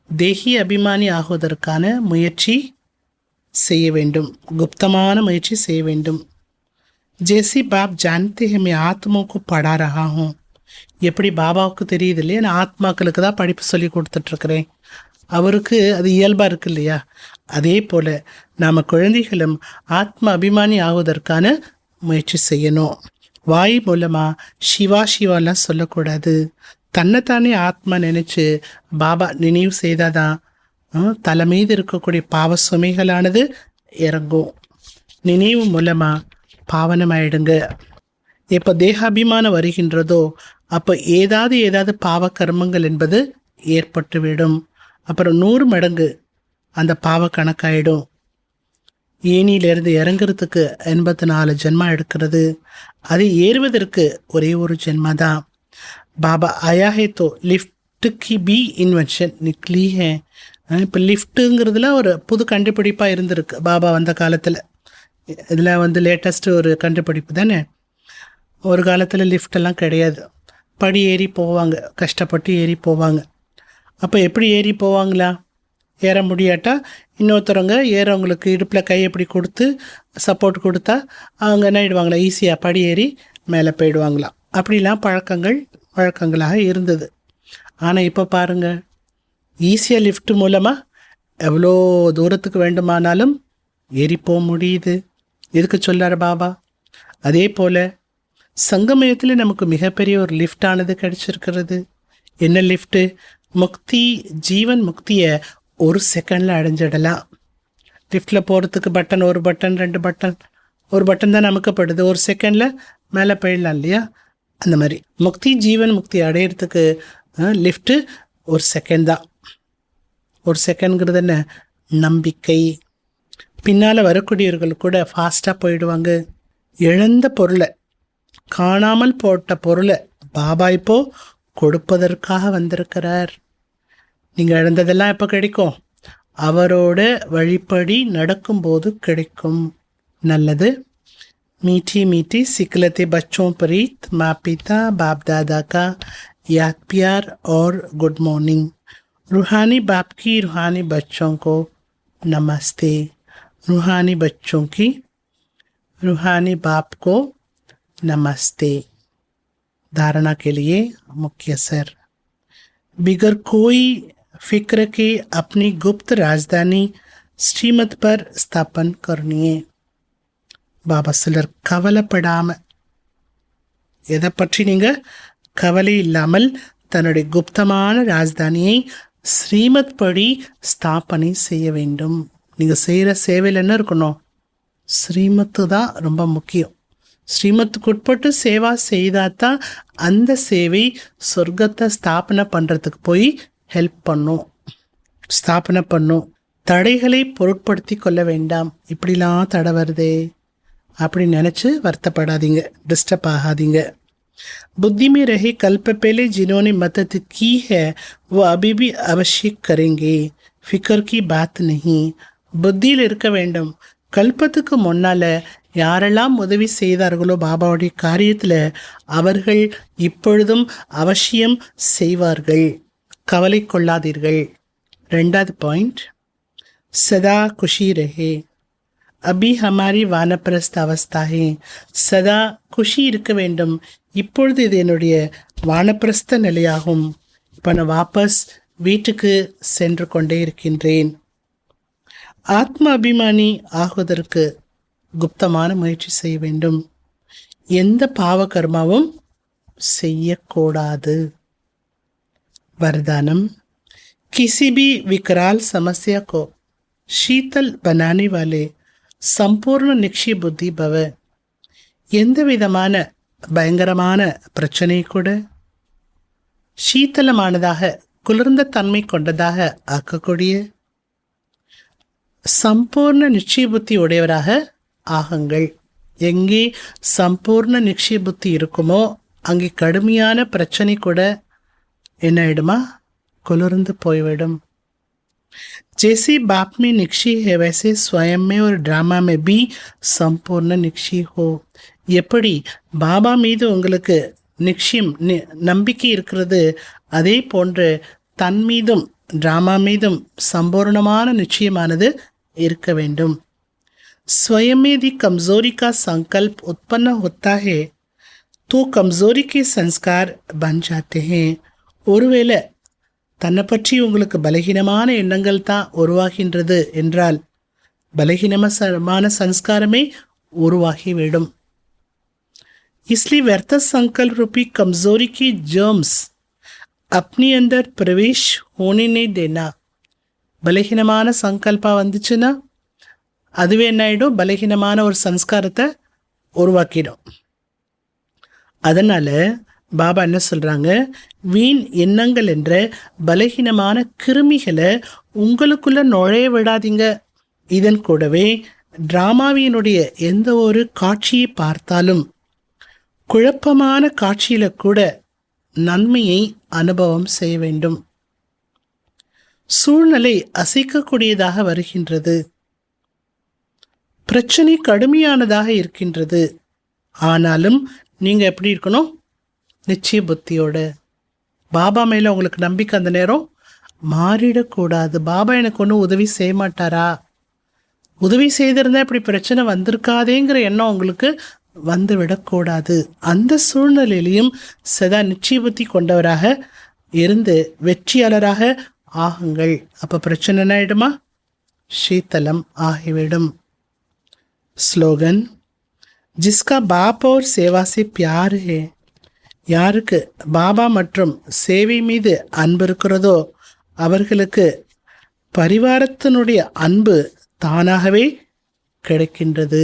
தேகி அபிமானி ஆகுவதற்கான முயற்சி செய்ய வேண்டும், குப்தமான முயற்சி செய்ய வேண்டும். जैसे बाप जानते हैं मैं आत्माओं को पढ़ा रहा हूँ. எப்படி பாபாவுக்கு தெரியுது இல்லையா, நான் ஆத்மாக்களுக்கு தான் படிப்பு சொல்லி கொடுத்துட்ருக்குறேன், அவருக்கு அது இயல்பாக இருக்கு இல்லையா. அதே போல் நாம் குழந்தைகளும் ஆத்ம அபிமானி ஆகுவதற்கான முயற்சி செய்யணும். வாய் மூலமாக சிவா சிவாலாம் சொல்லக்கூடாது. தன்னைத்தானே ஆத்மா நினச்சி பாபா நினைவு செய்தாதான் தலை மீது இருக்கக்கூடிய பாவ சுமைகளானது இறங்கும். நினைவு மூலமாக பாவனமாயிடுங்க. எப்போ தேகாபிமானம் வருகின்றதோ அப்போ ஏதாவது பாவ கர்மங்கள் என்பது ஏற்பட்டுவிடும். அப்புறம் 100 மடங்கு அந்த பாவ கணக்காயிடும். ஏனியிலிருந்து இறங்குறதுக்கு 84 ஜென்மா எடுக்கிறது, அது ஏறுவதற்கு ஒரே ஒரு ஜென்மா தான். बाबा आया है तो लिफ्ट की भी इन्वेंशन निकली है. இப்போ லிஃப்ட்டுங்கிறதுல ஒரு புது கண்டுபிடிப்பாக இருந்திருக்கு பாபா வந்த காலத்தில். இதில் வந்து லேட்டஸ்ட்டு ஒரு கண்டுபிடிப்பு தானே. ஒரு காலத்தில் லிஃப்டெல்லாம் கிடையாது, படி ஏறி போவாங்க, கஷ்டப்பட்டு ஏறி போவாங்க. அப்போ எப்படி ஏறி போவாங்களா, ஏற முடியாட்டா இன்னொருத்தவங்க ஏறவங்களுக்கு இடுப்பில் கை எப்படி கொடுத்து சப்போர்ட் கொடுத்தா அவங்க என்ன ஆகிடுவாங்களா, ஈஸியாக படி ஏறி மேலே போயிடுவாங்களாம். அப்படிலாம் வழக்கங்களாக இருந்தது. ஆனால் இப்போ பாருங்கள், ஈஸியாக லிஃப்ட் மூலமாக எவ்வளோ தூரத்துக்கு வேண்டுமானாலும் ஏறி போக முடியுது. எதுக்கு சொல்லார் பாபா. அதே போல் சங்கமயத்தில் நமக்கு மிகப்பெரிய ஒரு லிஃப்டானது கிடச்சிருக்கிறது. என்ன லிஃப்ட்டு? முக்தி, ஜீவன் முக்தியை 1 செகண்டில் அடைஞ்சிடலாம். லிஃப்டில் போகிறதுக்கு பட்டன், 1 பட்டன் 2 பட்டன், ஒரு பட்டன் தான் நமக்குப்படுது, 1 செகண்டில் மேலே போயிடலாம் இல்லையா. அந்த மாதிரி முக்தி ஜீவன் முக்தி அடையிறதுக்கு லிஃப்ட்டு 1 செகண்ட் தான். 1 செகண்ட்ங்கிறது என்ன? நம்பிக்கை. பின்னால் வரக்கூடியவர்கள் கூட ஃபாஸ்ட்டாக போயிடுவாங்க. இழந்த பொருளை, காணாமல் போட்ட பொருளை பாபா இப்போ கொடுப்பதற்காக வந்திருக்கிறார். நீங்கள் இழந்ததெல்லாம் எப்போ கிடைக்கும்? அவரோட வழிப்படி நடக்கும்போது கிடைக்கும். நல்லது. मीठी मीठी सिकलते बच्चों प्रीत, माँ पिता बाप दादा का याद प्यार और गुड मॉर्निंग. रूहानी बाप की रूहानी बच्चों को नमस्ते. रूहानी बच्चों की रूहानी बाप को नमस्ते. धारणा के लिए मुख्य सर, बिगर कोई फिक्र के अपनी गुप्त राजधानी श्रीमत पर स्थापन करनी है. பாபா சிலர் கவலைப்படாமல், எதை பற்றி நீங்கள் கவலை இல்லாமல் தன்னுடைய குப்தமான ராஜதானியை ஸ்ரீமத் படி ஸ்தாபனை செய்ய வேண்டும். நீங்கள் செய்கிற சேவையில் என்ன இருக்கணும்? ஸ்ரீமத்து தான் ரொம்ப முக்கியம். ஸ்ரீமத்துக்கு உட்பட்டு சேவா செய்தால் தான் அந்த சேவை சொர்க்கத்தை ஸ்தாபனை பண்ணுறதுக்கு போய் ஹெல்ப் பண்ணும், ஸ்தாபனை பண்ணும். தடைகளை பொருட்படுத்தி கொள்ள வேண்டாம். இப்படிலாம் தடை வருதே அப்படின்னு நினச்சி வருத்தப்படாதீங்க, டிஸ்டர்ப் ஆகாதீங்க. बुद्धि में रहे कल्प पहले जिन्होंने मदद की है वो अभी भी अवश्य करेंगे, फिक्र की बात नहीं. புத்தியில் இருக்க வேண்டும். கல்பத்துக்கு முன்னால யாரெல்லாம் உதவி செய்தார்களோ பாபாவுடைய காரியத்தில் அவர்கள் இப்பொழுதும் அவசியம் செய்வார்கள். கவலை கொள்ளாதீர்கள். 2வது பாயிண்ட், சதா குஷி ரஹே. அபி ஹமாரி வானப்பிரஸ்த அவஸ்தாஹே. சதா குஷி இருக்க வேண்டும். இப்பொழுது இது என்னுடைய வானப்பிரஸ்த நிலையாகும். இப்போ நான் வாபஸ் வீட்டுக்கு சென்று கொண்டே இருக்கின்றேன். ஆத்ம அபிமானி ஆகுவதற்கு குப்தமான முயற்சி செய்ய வேண்டும். எந்த பாவ கர்மாவும் செய்யக்கூடாது. वरदानम, किसी भी विकराल समस्या को शीतल बनाने वाले संपूर्ण निक्षी बुद्धि भव. எந்த விதமான பயங்கரமான பிரச்சனை கூட சீத்தலமானதாக குளிர்ந்த தன்மை கொண்டதாக ஆக்கக்கூடிய சம்பூர்ண நிச்சய புத்தி உடையவராக ஆகுங்கள். எங்கே சம்பூர்ண நிச்சய புத்தி இருக்குமோ அங்கே கடுமையான பிரச்சனை கூட என்ன ஆயிடுமா, குளிர்ந்து போய்விடும். जैसे बाप में निक्षी है वैसे स्वयं में और ड्रामा में भी संपूर्ण निक्षी हो. எப்படி பாபா மீது உங்களுக்கு நிச்சயம் நம்பிக்கை இருக்கிறது, அதே போன்று தன் மீதும் ட்ராமா மீதும் சம்பூர்ணமான நிச்சயமானது இருக்க வேண்டும். स्वयं में यदि कमजोरी का संकल्प उत्पन्न होता है तो कमजोरी के संस्कार बन जाते हैं. ஒருவேளை தன்னை பற்றி உங்களுக்கு பலகீனமான எண்ணங்கள் தான் உருவாகின்றது என்றால் பலகீனமான சன்ஸ்காரமே உருவாகிவிடும். इसलिए व्यर्थ संकल्प रूपी कमजोरी की जर्म्स अपने अंदर प्रवेश होने नहीं देना. பலகீனமான சங்கல்பா வந்துச்சுன்னா அதுவே என்ன ஆகிடும், பலகீனமான ஒரு சன்ஸ்காரத்தை உருவாக்கிடும். அதனால் பாபா என்ன சொல்கிறாங்க, வீண் எண்ணங்கள் என்ற பலகீனமான கிருமிகளை உங்களுக்குள்ள நுழைய விடாதீங்க. இதன் கூடவே டிராமாவினுடைய எந்த ஒரு காட்சியை பார்த்தாலும் குழப்பமான காட்சியில கூட நன்மையை அனுபவம் செய்ய வேண்டும். சூழ்நிலை அசைக்கக்கூடியதாக வருகின்றது, பிரச்சனை கடுமையானதாக இருக்கின்றது. ஆனாலும் நீங்க எப்படி இருக்கணும், நிச்சய புத்தியோட. பாபா மேல உங்களுக்கு நம்பிக்கை அந்த நேரம் மாறிடக்கூடாது. பாபா எனக்கு ஒன்றும் உதவி செய்ய மாட்டாரா, உதவி செய்திருந்தா இப்படி பிரச்சனை வந்திருக்காதேங்கிற எண்ணம் உங்களுக்கு வந்து விடக்கூடாது. அந்த சூழ்நிலையிலையும் சதா நிச்சய புத்தி கொண்டவராக இருந்து வெற்றியாளராக ஆகுங்கள். அப்போ பிரச்சனை ஆயிடுமா, சீத்தலம் ஆகிவிடும். ஸ்லோகன், ஜிஸ்கா பாப் और சேவா से प्यार है. யாருக்கு பாபா மற்றும் சேவை மீது அன்பு இருக்கிறதோ அவர்களுக்கு பரிவாரத்தினுடைய அன்பு தானாகவே கிடைக்கின்றது.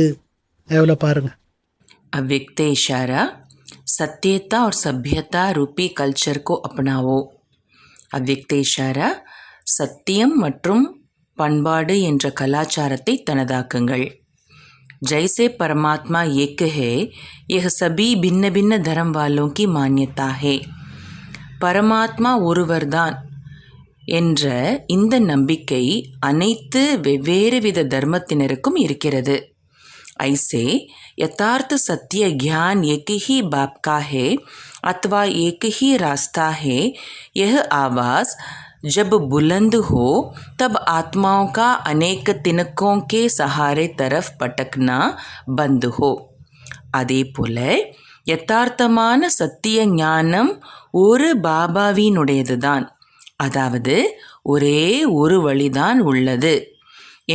எவ்வளோ பாருங்க.
अव्यक्त इशारा, सत्यता और सभ्यता रूपी कल्चर को अपनाओ. अव्यक्त इशारा, சத்தியம் மற்றும் பண்பாடு என்ற கலாச்சாரத்தை தனதாக்குங்கள். जैसे परमात्मा एक है यह सभी भिन्न भिन्न धर्म वालों की मान्यता है. பரமாத்மா ஒருவர்தான் என்ற இந்த நம்பிக்கை அனைத்து வெவ்வேறு வித தர்மத்தினருக்கும் இருக்கிறது. ऐसे यथार्थ सत्य ज्ञान एक ही बाप का है अथवा एक ही रास्ता है. यह आवाज़ जब बुलंद हो तब आत्माओं का अनेक तिनकों के सहारे तरफ पटकना बंद हो. அதே போல யதார்த்தமான சத்திய ஞானம் ஒரு பாபாவினுடையது தான், அதாவது ஒரே ஒரு வழிதான் உள்ளது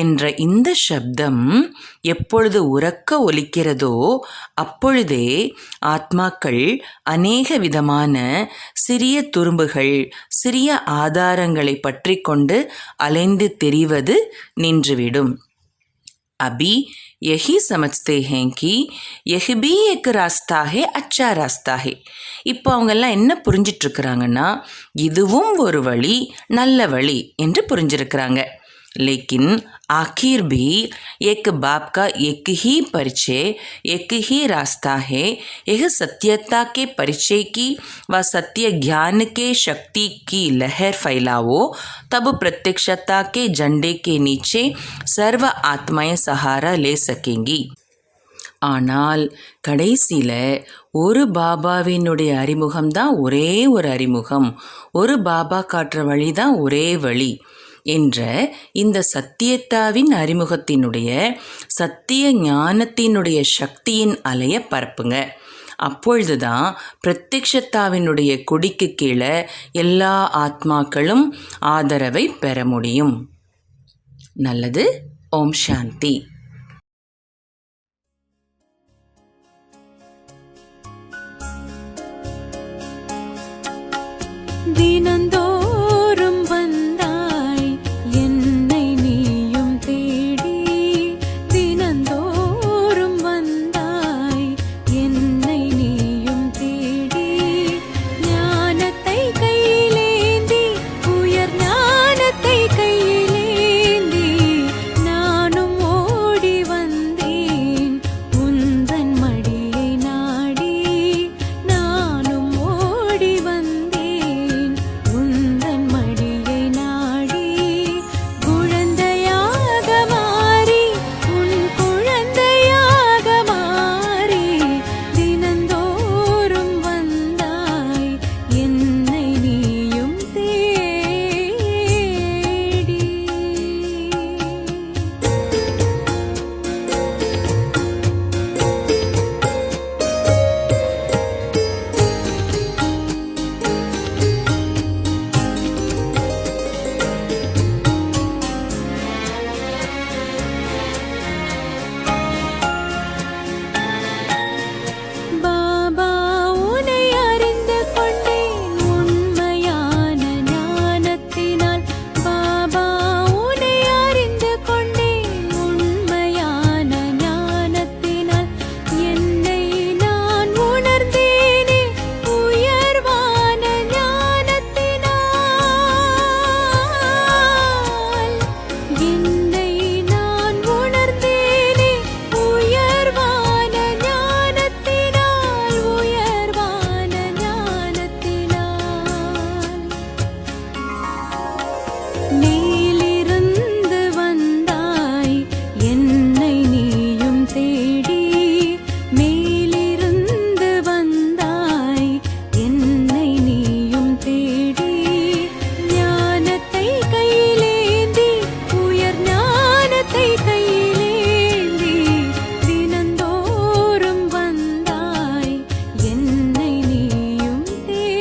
என்ற இந்த சப்தம் எப்பொழுது உரக்க ஒலிக்கிறதோ அப்பொழுதே ஆத்மாக்கள் அநேக விதமான சிறிய துரும்புகள், சிறிய ஆதாரங்களை பற்றி கொண்டு அலைந்து திரிவது நின்றுவிடும். अभी यही समझते हैं कि यह भी एक रास्ता है, अच्छा रास्ता है. இப்போ அவங்கெல்லாம் என்ன புரிஞ்சிட்ருக்கிறாங்கன்னா இதுவும் ஒரு வழி, நல்ல வழி என்று புரிஞ்சிருக்கிறாங்க. लेकिन आखिर भी एक बाप का एक ही परिचय, एक ही रास्ता है। यह सत्यता के परिचय की व सत्य ज्ञान के शक्ति की लहर फैलावो, तब प्रत्यक्षता के झंडे के नीचे सर्व आत्माएं सहारा ले सकेंगी. ஆனால் கடைசியில் ஒரு பாபாவினுடைய அறிமுகம்தான் ஒரே ஒரு அறிமுகம், ஒரு பாபா காட்டுற வழி தான் ஒரே வழி என்ற இந்த சத்தியத்தாவின் அறிமுகத்தினுடைய சத்திய ஞானத்தினுடைய சக்தியின் அலையை பரப்புங்க. அப்பொழுதுதான் பிரத்யக்ஷத்தாவினுடைய கொடிக்கு கீழே எல்லா ஆத்மாக்களும் ஆதரவை பெற முடியும். நல்லது. ஓம் சாந்தி.
தினந்தோறும் வந்தாய் என்னை நீயும் தேடி, தினந்தோறும் வந்தாய் என்னை நீயும் தேடி, ஞானத்தை கையிலேந்தி உயர் ஞானத்தை கையிலேந்தி நானும் ஓடி வந்தேன் உந்தன் மடியை நாடி, நானும் ஓடி வந்தேன் உந்தன் மடியை நாடி, குழந்தையாக மாறி உன் குழந்தையாக மாறி, தினந்தோறும் வந்தாய் என்னை நீயும் தேடி. பாபா உன்னை அறிந்து கொண்டேன் உண்மையான ஞானத்தினால், பாபா உன்னை அறிந்து கொண்டேன் உண்மையான ஞானத்தினால், என்னை நான் உணர்ந்தேனே உயர்வான ஞானத்தினால், என்னை நான் உணர்ந்தேனே உயர்வான ஞானத்தினால், உயர்வான ஞானத்தினால். மேலிருந்து வந்தாய் என்னை நீயும் தேடி, மேலிருந்து வந்தாய் என்னை நீயும் தேடி, ஞானத்தை கையிலேந்தி உயர் ஞானத்தை கையிலேந்தி, தினந்தோறும் வந்தாய் என்னை நீயும் தேடி.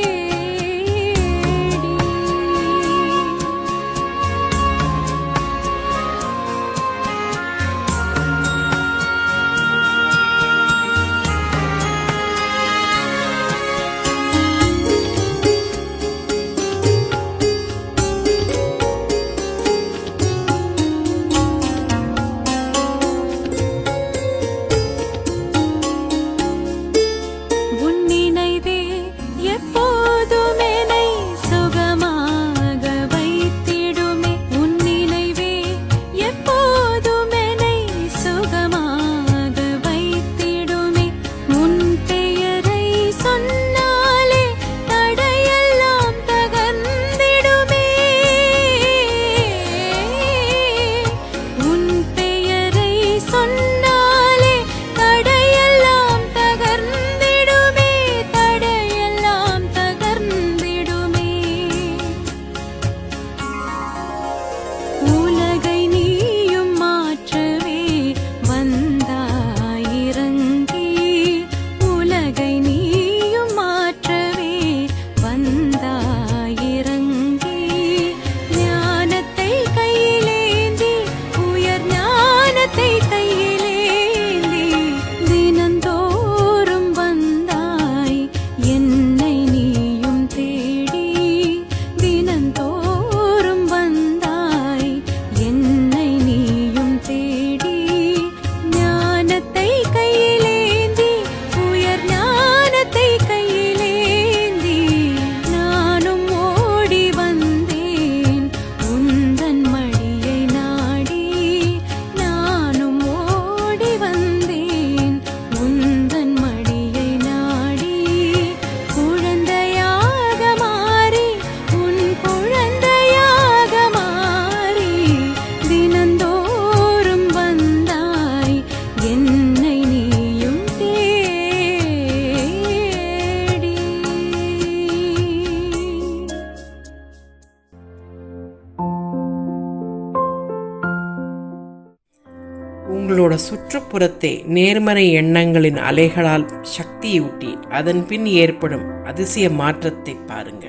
உங்களோட சுற்றுப்புறத்தை நேர்மறை எண்ணங்களின் அலைகளால் சக்தியூட்டி அதன் பின் ஏற்படும் அதிசய மாற்றத்தை பாருங்க.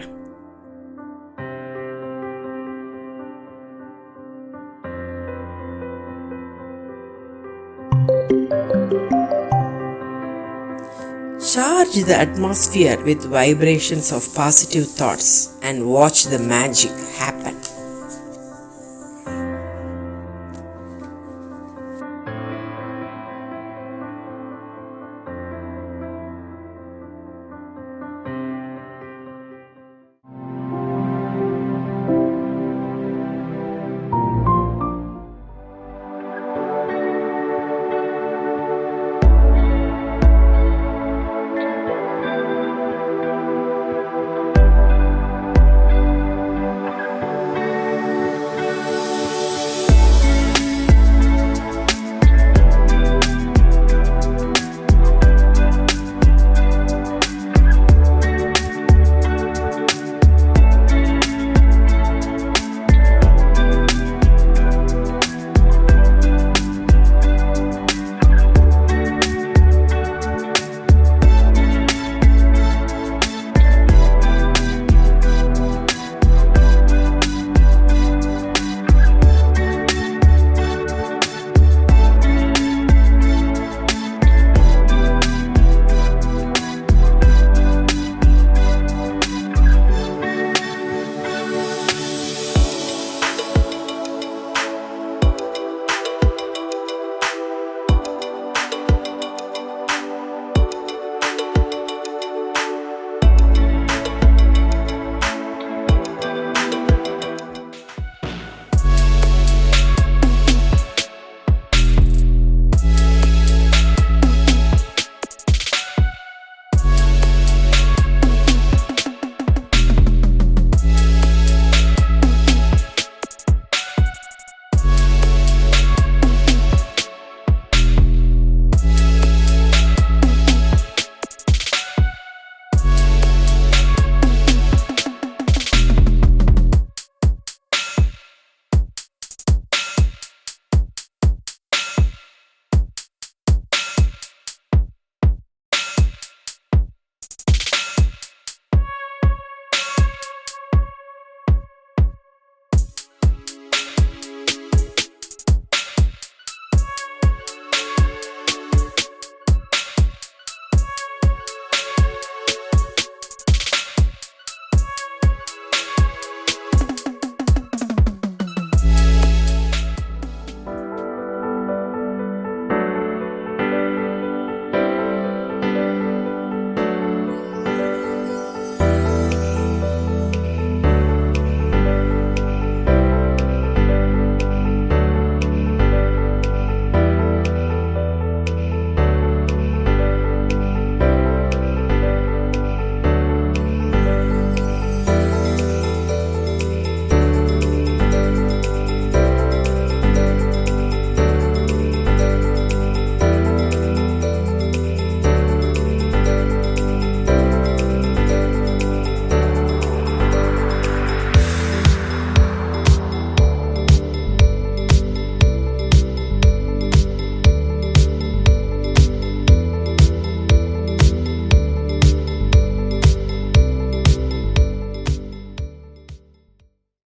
Charge the atmosphere with vibrations of positive thoughts and watch the magic happen.